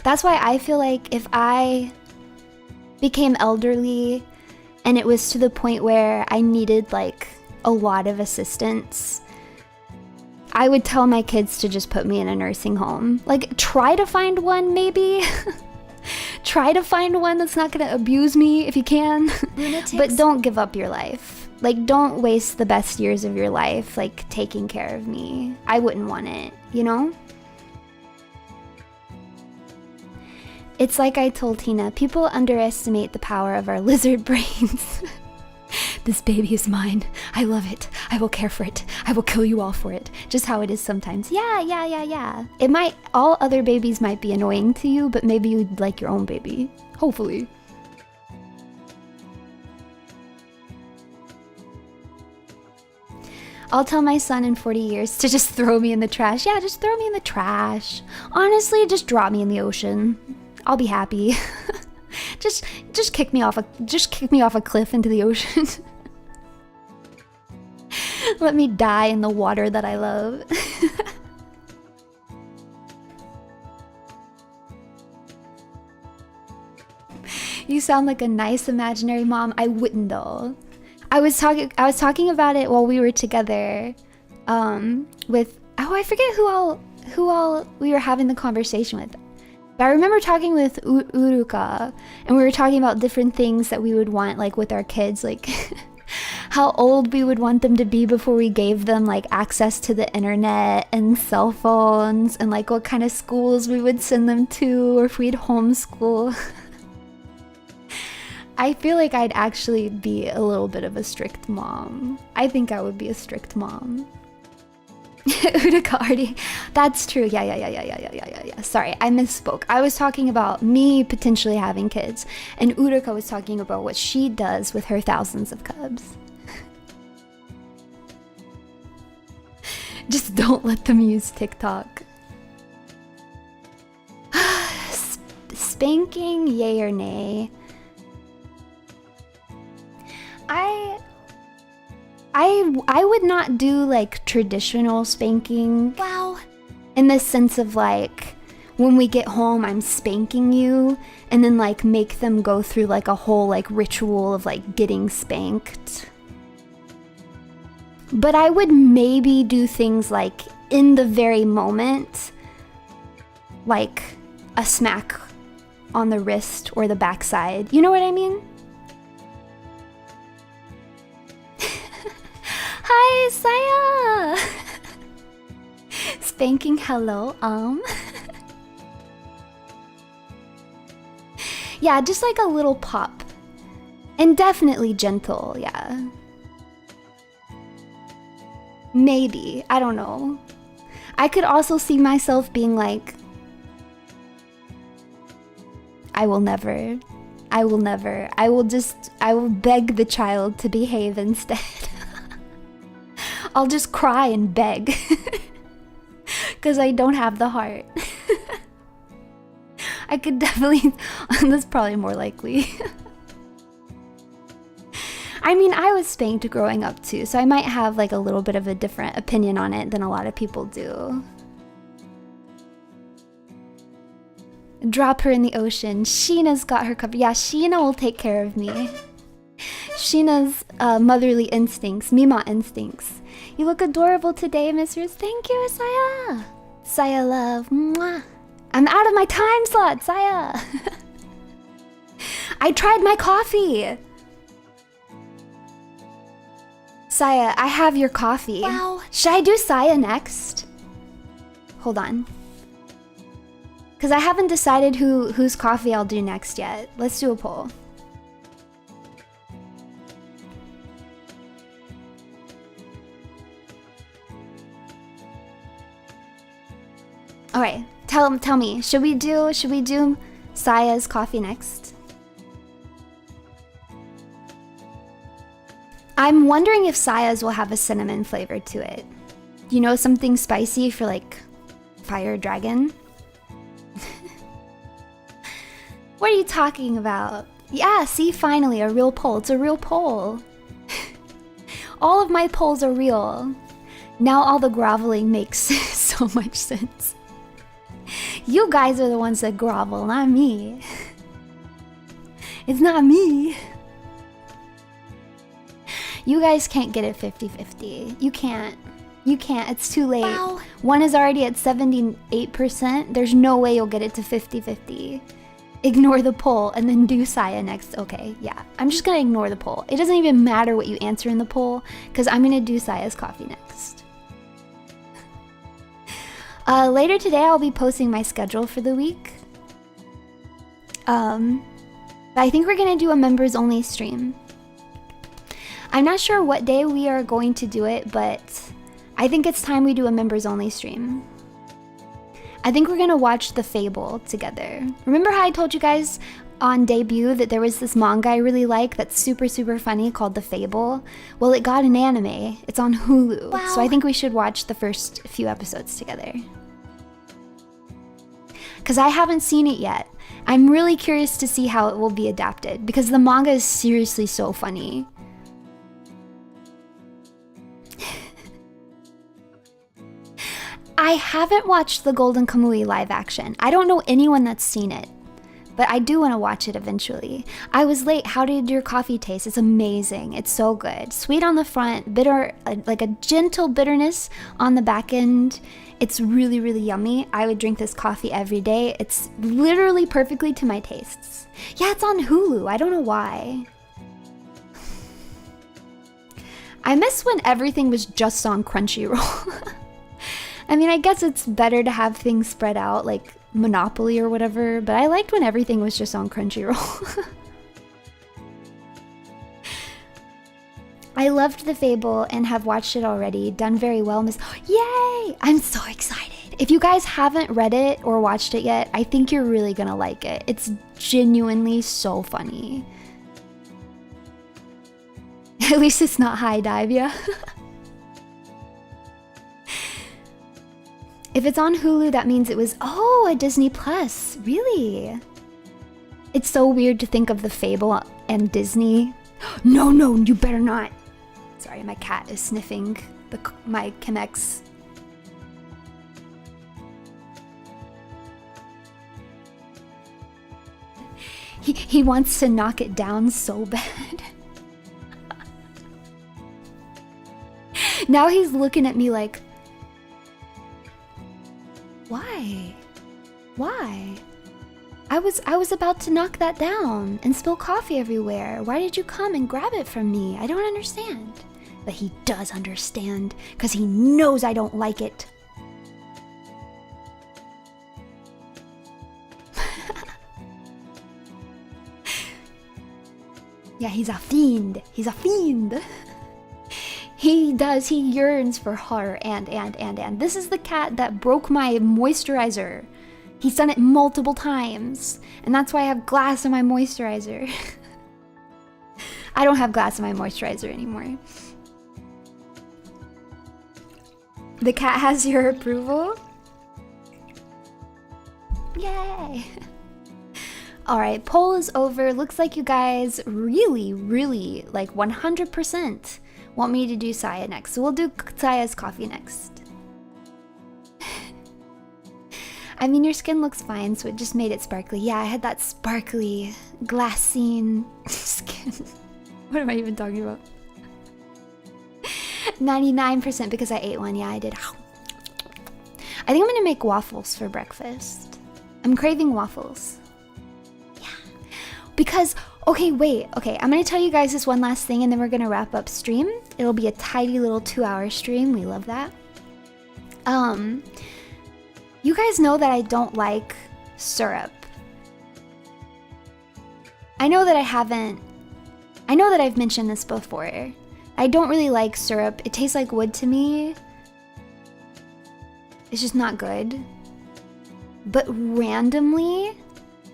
that's why I feel like if I became elderly and it was to the point where I needed like a lot of assistance, I would tell my kids to just put me in a nursing home. Like, try to find one maybe. Try to find one that's not gonna abuse me if you can. But don't give up your life. Like, don't waste the best years of your life like taking care of me. I wouldn't want it, you know? It's like I told Tina, people underestimate the power of our lizard brains. This baby is mine. I love it. I will care for it. I will kill you all for it. Just how it is sometimes. Yeah. It might, all other babies might be annoying to you, but maybe you'd like your own baby. Hopefully. I'll tell my son in 40 years to just throw me in the trash. Yeah, just throw me in the trash. Honestly, just drop me in the ocean. I'll be happy. just kick me off a cliff into the ocean. Let me die in the water that I love. You sound like a nice imaginary mom. I wouldn't though. I was talking about it while we were together with, oh, I forget who all we were having the conversation with. But I remember talking with Uruka, and we were talking about different things that we would want, like, with our kids, like how old we would want them to be before we gave them, like, access to the internet and cell phones, and, like, what kind of schools we would send them to, or if we'd homeschool. I feel like I'd actually be a little bit of a strict mom. I think I would be a strict mom. Uruka already, that's true. Yeah. Sorry, I misspoke. I was talking about me potentially having kids, and Uruka was talking about what she does with her thousands of cubs. Just don't let them use TikTok. Spanking, yay or nay? I would not do like traditional spanking. Wow. In the sense of like, when we get home, I'm spanking you, and then like make them go through like a whole like ritual of like getting spanked. But I would maybe do things like in the very moment, like a smack on the wrist or the backside. You know what I mean? Hi, Saya! Spanking, hello, Yeah, just like a little pop. And definitely gentle, yeah. Maybe, I don't know. I could also see myself being like, I will never. I will beg the child to behave instead. I'll just cry and beg. Because I don't have the heart. I could definitely... That's probably more likely. I mean, I was spanked growing up too, so I might have like a little bit of a different opinion on it than a lot of people do. Drop her in the ocean. Sheena's got her cup. Yeah, Sheena will take care of me. Sheena's motherly instincts, Mima instincts. You look adorable today, Mistress. Thank you, Saya. Saya love. Mwah. I'm out of my time slot, Saya. I tried my coffee. Saya, I have your coffee. Wow. Should I do Saya next? Hold on. Because I haven't decided whose coffee I'll do next yet. Let's do a poll. All right, tell me. Should we do Saya's coffee next? I'm wondering if Saya's will have a cinnamon flavor to it. You know, something spicy for like fire dragon. What are you talking about? Yeah, see, finally a real poll. It's a real poll. All of my polls are real. Now all the groveling makes so much sense. You guys are the ones that grovel, not me. It's not me. You guys can't get it 50-50. You can't. You can't. It's too late. Wow. One is already at 78%. There's no way you'll get it to 50-50. Ignore the poll and then do Saya next. Okay, yeah. I'm just gonna ignore the poll. It doesn't even matter what you answer in the poll because I'm gonna do Saya's coffee next. Later today, I'll be posting my schedule for the week. I think we're gonna do a members only stream. I'm not sure what day we are going to do it, but I think it's time we do a members only stream. I think we're gonna watch The Fable together. Remember how I told you guys on debut that there was this manga I really like that's super funny called The Fable? Well, it got an anime. It's on Hulu. Wow. So I think we should watch the first few episodes together. Because I haven't seen it yet. I'm really curious to see how it will be adapted because the manga is seriously so funny. I haven't watched the Golden Kamui live action. I don't know anyone that's seen it, but I do want to watch it eventually. I was late. How did your coffee taste? It's amazing. It's so good. Sweet on the front, bitter, like a gentle bitterness on the back end. It's really yummy. I would drink this coffee every day. It's literally perfectly to my tastes. Yeah, it's on Hulu. I don't know why. I miss when everything was just on Crunchyroll. I mean, I guess it's better to have things spread out, like Monopoly or whatever, but I liked when everything was just on Crunchyroll. I loved The Fable and have watched it already. Done very well, Miss. Yay! I'm so excited. If you guys haven't read it or watched it yet, I think you're really gonna like it. It's genuinely so funny. At least it's not high dive, yeah? If it's on Hulu, that means it was, a Disney Plus. Really? It's so weird to think of The Fable and Disney. No, you better not. Sorry, my cat is sniffing my Chemex. He wants to knock it down so bad. Now he's looking at me like, Why? I was about to knock that down and spill coffee everywhere. Why did you come and grab it from me? I don't understand. But he does understand, because he knows I don't like it. Yeah, he's a fiend. He's a fiend. He does. He yearns for her. And. This is the cat that broke my moisturizer. He's done it multiple times. And that's why I have glass in my moisturizer. I don't have glass in my moisturizer anymore. The cat has your approval? Yay! Alright, poll is over. Looks like you guys really, like 100% want me to do Saya next. So we'll do Saya's coffee next. I mean, your skin looks fine, so it just made it sparkly. Yeah, I had that sparkly, glassine skin. What am I even talking about? 99% because I ate one. Yeah, I did. I think I'm gonna make waffles for breakfast. I'm craving waffles. Yeah. Because, okay, wait. Okay, I'm gonna tell you guys this one last thing and then we're gonna wrap up stream. It'll be a tidy little 2-hour stream. We love that. You guys know that I don't like syrup. I know that I've mentioned this before. I don't really like syrup. It tastes like wood to me. It's just not good. But randomly,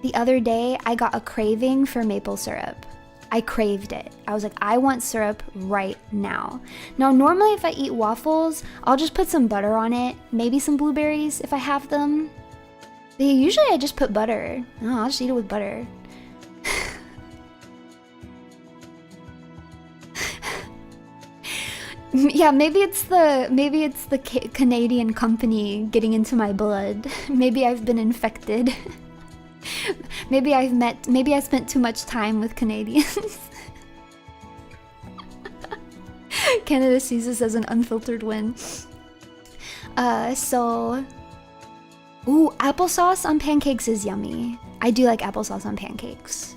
the other day, I got a craving for maple syrup. I craved it. I was like, I want syrup right now. Now, normally if I eat waffles, I'll just put some butter on it. Maybe some blueberries if I have them. But usually I just put butter. Oh, I'll just eat it with butter. Yeah, maybe it's the Canadian company getting into my blood. Maybe I've been infected. Maybe I spent too much time with Canadians. Canada sees this as an unfiltered win. Ooh, applesauce on pancakes is yummy. I do like applesauce on pancakes.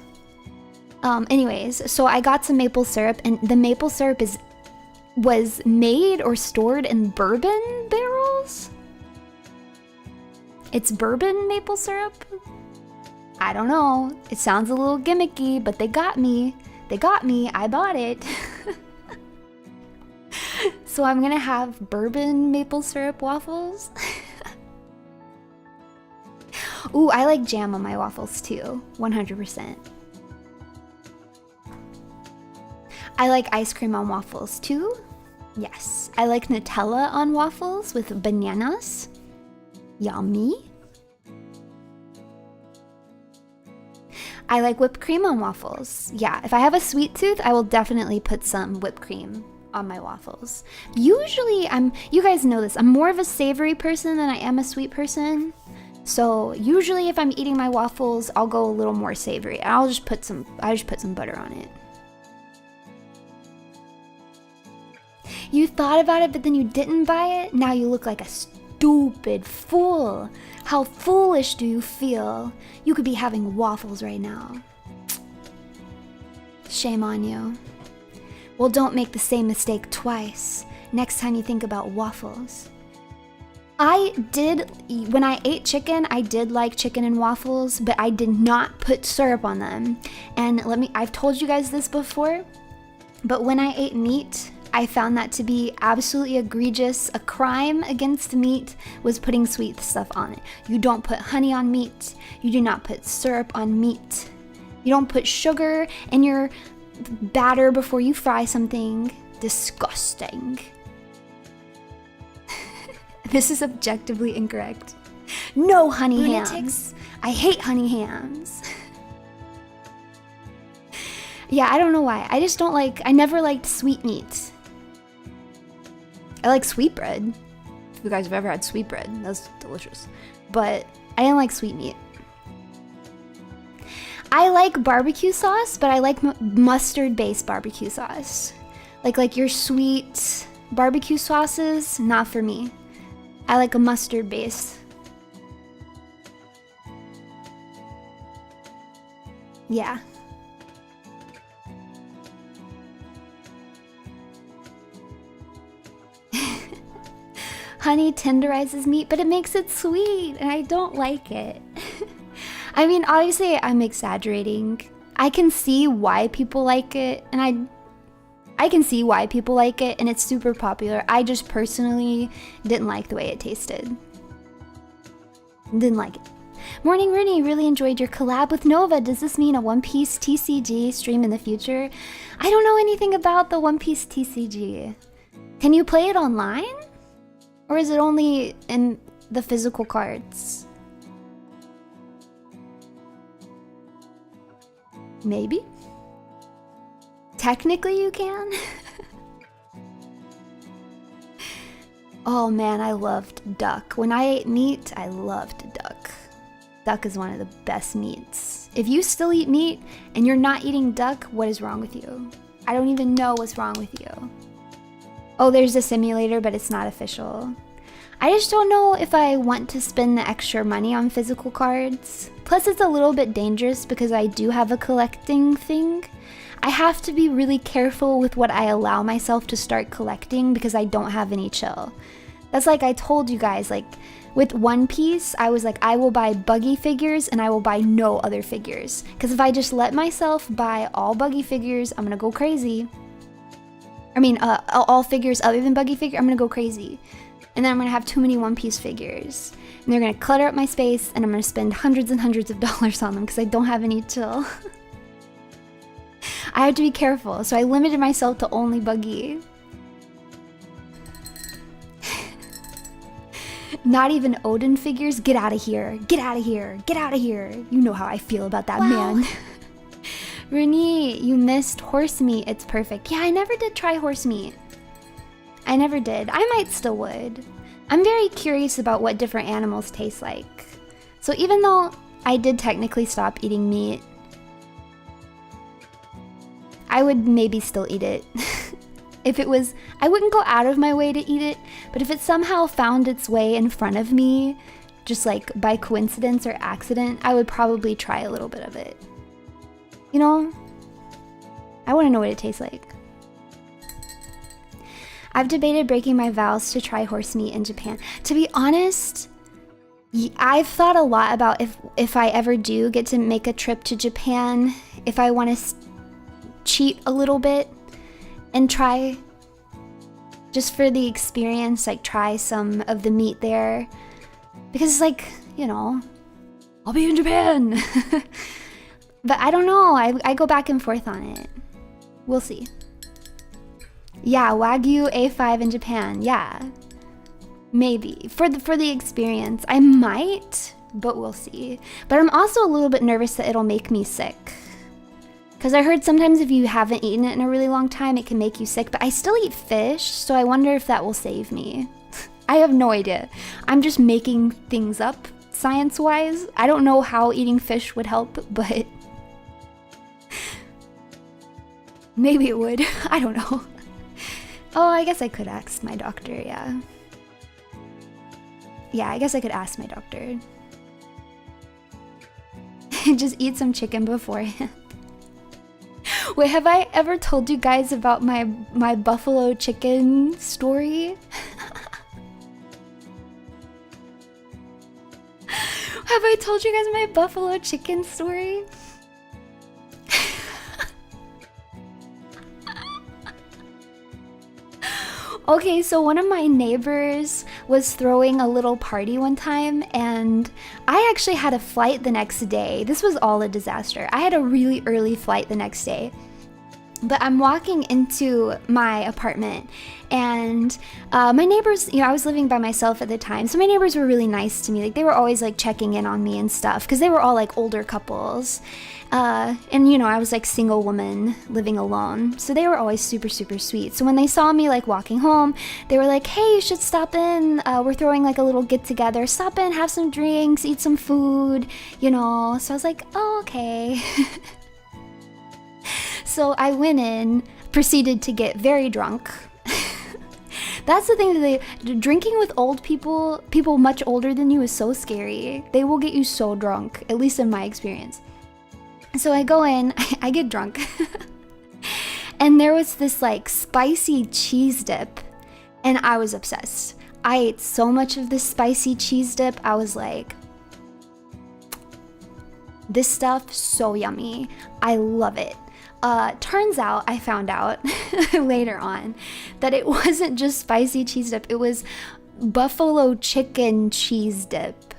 Anyways, so I got some maple syrup, and the maple syrup was made or stored in bourbon barrels? It's bourbon maple syrup? I don't know. It sounds a little gimmicky, but they got me. They got me. I bought it. So I'm gonna have bourbon maple syrup waffles. Ooh, I like jam on my waffles too. 100%. I like ice cream on waffles too. Yes. I like Nutella on waffles with bananas. Yummy. I like whipped cream on waffles. Yeah, if I have a sweet tooth, I will definitely put some whipped cream on my waffles. Usually, you guys know this, I'm more of a savory person than I am a sweet person. So usually if I'm eating my waffles, I'll go a little more savory. I just put some butter on it. You thought about it, but then you didn't buy it? Now you look like a stupid fool. How foolish do you feel? You could be having waffles right now. Shame on you. Well, don't make the same mistake twice. Next time you think about waffles. When I ate chicken, I did like chicken and waffles, but I did not put syrup on them. And I've told you guys this before, but when I ate meat, I found that to be absolutely egregious. A crime against meat was putting sweet stuff on it. You don't put honey on meat. You do not put syrup on meat. You don't put sugar in your batter before you fry something. Disgusting. This is objectively incorrect. No honey hams. I hate honey hams. Yeah, I don't know why. I never liked sweet meat. I like sweetbread. If you guys have ever had sweetbread, that's delicious. But I didn't like sweet meat. I like barbecue sauce, but I like mustard-based barbecue sauce. Like your sweet barbecue sauces, not for me. I like a mustard base. Yeah. Honey tenderizes meat, but it makes it sweet, and I don't like it. I mean, obviously, I'm exaggerating. I can see why people like it, and I can see why people like it, and it's super popular. I just personally didn't like the way it tasted. Didn't like it. Morning Runie, really enjoyed your collab with Nova. Does this mean a One Piece TCG stream in the future? I don't know anything about the One Piece TCG. Can you play it online? Or is it only in the physical cards? Maybe? Technically you can? Oh man, I loved duck. When I ate meat, I loved duck. duck is one of the best meats. If you still eat meat and you're not eating duck, what is wrong with you? I don't even know what's wrong with you. Oh, there's a simulator, but it's not official. I just don't know if I want to spend the extra money on physical cards. Plus, it's a little bit dangerous because I do have a collecting thing. I have to be really careful with what I allow myself to start collecting because I don't have any chill. That's like I told you guys, like with One Piece, I was like, I will buy Buggy figures and I will buy no other figures. Because if I just let myself buy all Buggy figures, I'm gonna go crazy. I mean, all figures other than Buggy figure, I'm gonna go crazy. And then I'm gonna have too many One Piece figures. And they're gonna clutter up my space and I'm gonna spend hundreds and hundreds of dollars on them because I don't have any chill. I have to be careful, so I limited myself to only Buggy. Not even Odin figures? Get out of here. Get out of here. Get out of here. You know how I feel about that man. Runie, you missed horse meat. It's perfect. Yeah, I never did try horse meat. I never did. I might still would. I'm very curious about what different animals taste like. So even though I did technically stop eating meat, I would maybe still eat it. If it was, I wouldn't go out of my way to eat it, but if it somehow found its way in front of me, just like by coincidence or accident, I would probably try a little bit of it. You know? I want to know what it tastes like. I've debated breaking my vows to try horse meat in Japan. To be honest, I've thought a lot about if I ever do get to make a trip to Japan, if I want to cheat a little bit and try, just for the experience, like try some of the meat there. Because it's like, you know, I'll be in Japan. But I don't know, I go back and forth on it. We'll see. Yeah, Wagyu A5 in Japan, yeah. Maybe, for the experience. I might, but we'll see. But I'm also a little bit nervous that it'll make me sick. Because I heard sometimes if you haven't eaten it in a really long time, it can make you sick. But I still eat fish, so I wonder if that will save me. I have no idea. I'm just making things up, science-wise. I don't know how eating fish would help, but maybe it would. I don't know. Oh, I guess I could ask my doctor, yeah. Yeah, I guess I could ask my doctor. Just eat some chicken beforehand. Wait, have I ever told you guys about my buffalo chicken story? Have I told you guys my buffalo chicken story? Okay, so one of my neighbors was throwing a little party one time, and I actually had a flight the next day. This was all a disaster. I had a really early flight the next day. But I'm walking into my apartment, and my neighbors, you know, I was living by myself at the time, so my neighbors were really nice to me. Like, they were always like checking in on me and stuff, because they were all like older couples. And you know, I was like single woman living alone, so they were always super, super sweet. So when they saw me like walking home, they were like, hey, you should stop in. We're throwing like a little get together. Stop in, have some drinks, eat some food, you know. So I was like, oh, okay. So I went in, proceeded to get very drunk. That's the thing that drinking with old people much older than you is so scary. They will get you so drunk, at least in my experience. So I go in, I get drunk. And there was this like spicy cheese dip, and I was obsessed. I ate so much of this spicy cheese dip, I was like, this stuff, so yummy. I love it. Turns out, I found out later on that it wasn't just spicy cheese dip, it was buffalo chicken cheese dip.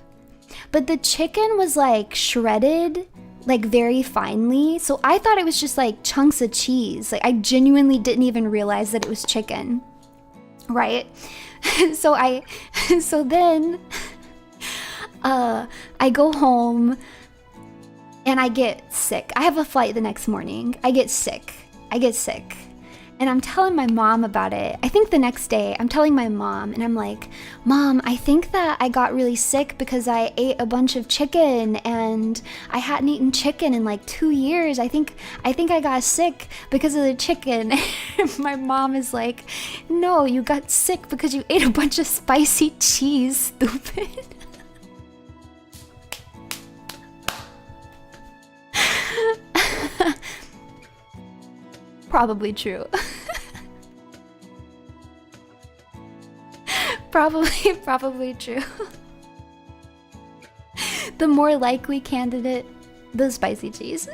But the chicken was like shredded, like very finely, so I thought it was just like chunks of cheese. Like, I genuinely didn't even realize that it was chicken, right? So then I go home and I get sick. I have a flight the next morning. I get sick. And I'm telling my mom about it. I think the next day I'm telling my mom and I'm like, Mom, I think that I got really sick because I ate a bunch of chicken and I hadn't eaten chicken in like 2 years. I think I got sick because of the chicken. My mom is like, no, you got sick because you ate a bunch of spicy cheese, stupid. Probably true. Probably true. The more likely candidate, the spicy cheese.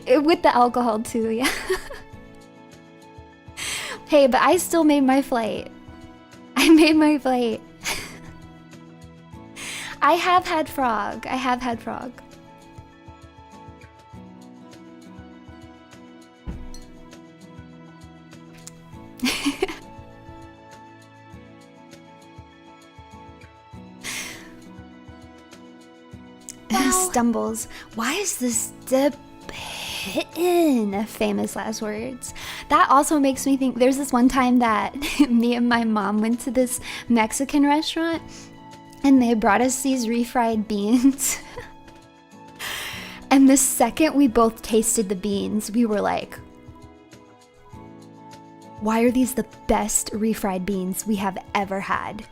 With the alcohol too, yeah. Hey, but I still made my flight. I made my flight. I have had frog. Stumbles. Why is this dip hitting? Famous last words. That also makes me think there's this one time that me and my mom went to this Mexican restaurant and they brought us these refried beans. And the second we both tasted the beans, we were like, why are these the best refried beans we have ever had?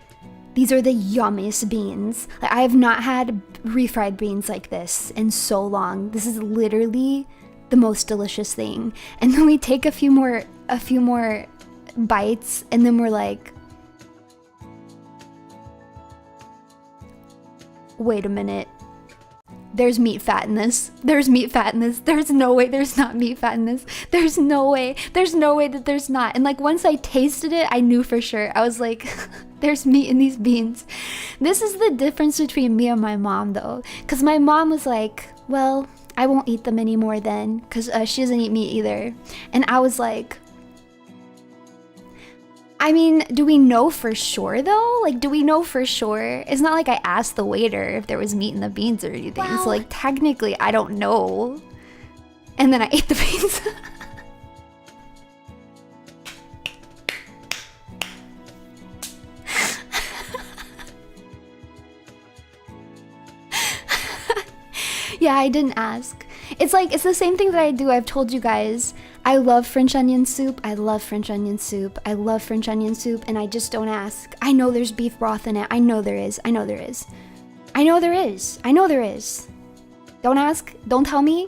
These are the yummiest beans. Like, I have not had refried beans like this in so long. This is literally the most delicious thing. And then we take a few more bites and then we're like, wait a minute. There's meat fat in this. There's meat fat in this. There's no way there's not meat fat in this. There's no way. There's no way that there's not. And like once I tasted it, I knew for sure. I was like, there's meat in these beans. This is the difference between me and my mom though. Because my mom was like, well, I won't eat them anymore then. Because she doesn't eat meat either. And I was like, I mean, do we know for sure though? Like, do we know for sure? It's not like I asked the waiter if there was meat in the beans or anything. Wow. So like, technically, I don't know. And then I ate the beans. Yeah, I didn't ask. It's like, it's the same thing that I do. I've told you guys, I love French onion soup. I love French onion soup. I love French onion soup. And I just don't ask. I know there's beef broth in it. I know there is. I know there is. I know there is. I know there is. Don't ask. Don't tell me.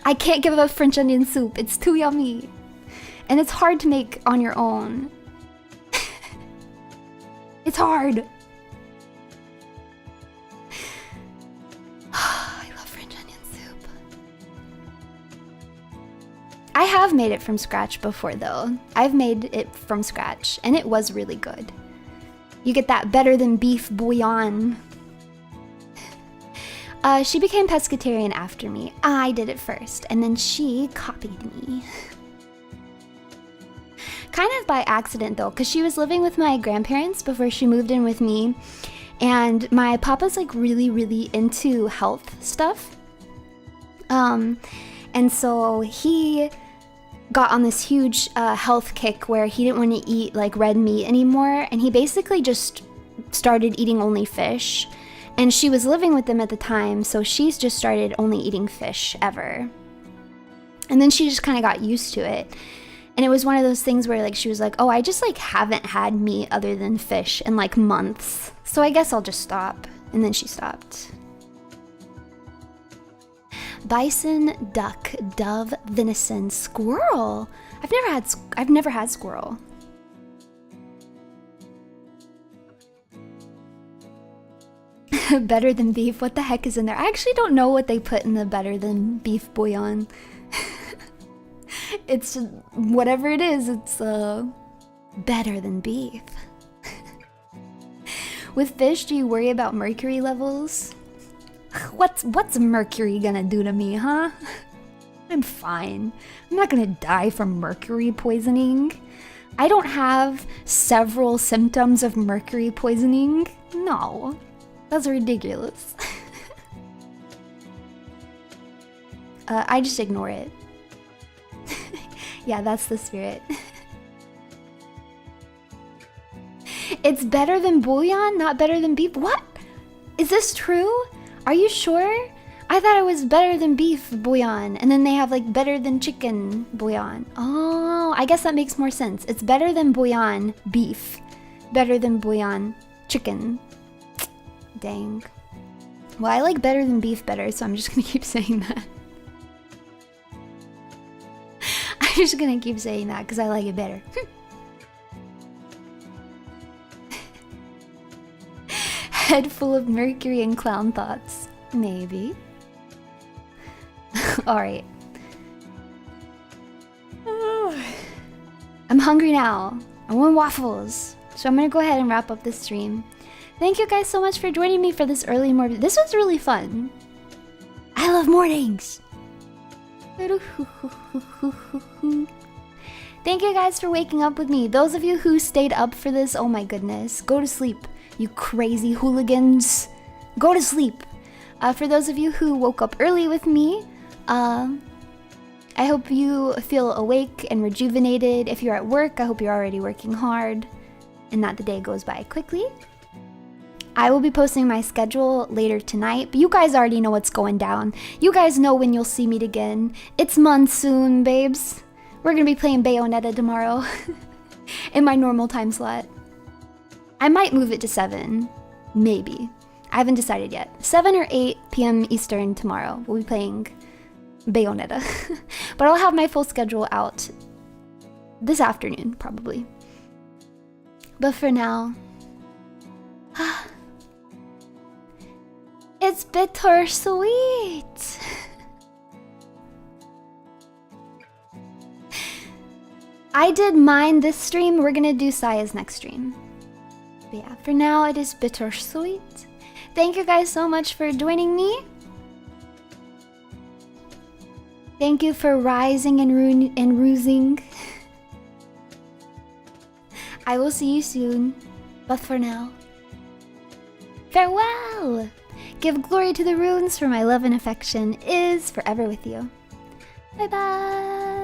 I can't give up French onion soup. It's too yummy. And it's hard to make on your own. It's hard. I have made it from scratch before though. I've made it from scratch and it was really good. You get that better than beef bouillon. She became pescatarian after me. I did it first and then she copied me. Kind of by accident though, because she was living with my grandparents before she moved in with me. And my papa's like really into health stuff. And so he got on this huge health kick where he didn't want to eat like red meat anymore. And he basically just started eating only fish. And she was living with them at the time, so she's just started only eating fish ever. And then she just kind of got used to it. And it was one of those things where like she was like, oh, I just like haven't had meat other than fish in like months. So I guess I'll just stop. And then she stopped. Bison, duck, dove, venison, squirrel. I've never had squirrel. Better than beef. What the heck is in there? I actually don't know what they put in the better than beef bouillon. It's whatever it is. It's better than beef. With fish, do you worry about mercury levels? What's mercury gonna do to me, huh? I'm fine. I'm not gonna die from mercury poisoning. I don't have several symptoms of mercury poisoning. No, that's ridiculous. I just ignore it. Yeah, that's the spirit. It's better than bouillon, not better than beef. What? Is this true? Are you sure? I thought it was better than beef bouillon, and then they have like better than chicken bouillon. Oh, I guess that makes more sense. It's better than bouillon beef, better than bouillon chicken. Dang. Well, I like better than beef better, so I'm just gonna keep saying that. I'm just gonna keep saying that because I like it better. Head full of mercury and clown thoughts. Maybe. Alright. I'm hungry now. I want waffles. So I'm gonna go ahead and wrap up this stream. Thank you guys so much for joining me for this early morning. This was really fun. I love mornings. Thank you guys for waking up with me. Those of you who stayed up for this, oh my goodness. Go to sleep, you crazy hooligans. Go to sleep. For those of you who woke up early with me, I hope you feel awake and rejuvenated. If you're at work, I hope you're already working hard and that the day goes by quickly. I will be posting my schedule later tonight, but you guys already know what's going down. You guys know when you'll see me again. It's monsoon, babes. We're gonna be playing Bayonetta tomorrow in my normal time slot. I might move it to 7, maybe. I haven't decided yet. 7 or 8 p.m. Eastern tomorrow. We'll be playing Bayonetta. But I'll have my full schedule out this afternoon, probably. But for now... it's bittersweet! I did mine this stream. We're gonna do Saya's next stream. But yeah, for now it is bittersweet. Thank you guys so much for joining me. Thank you for rising and rusing. I will see you soon, but for now, farewell! Give glory to the runes, for my love and affection is forever with you. Bye bye!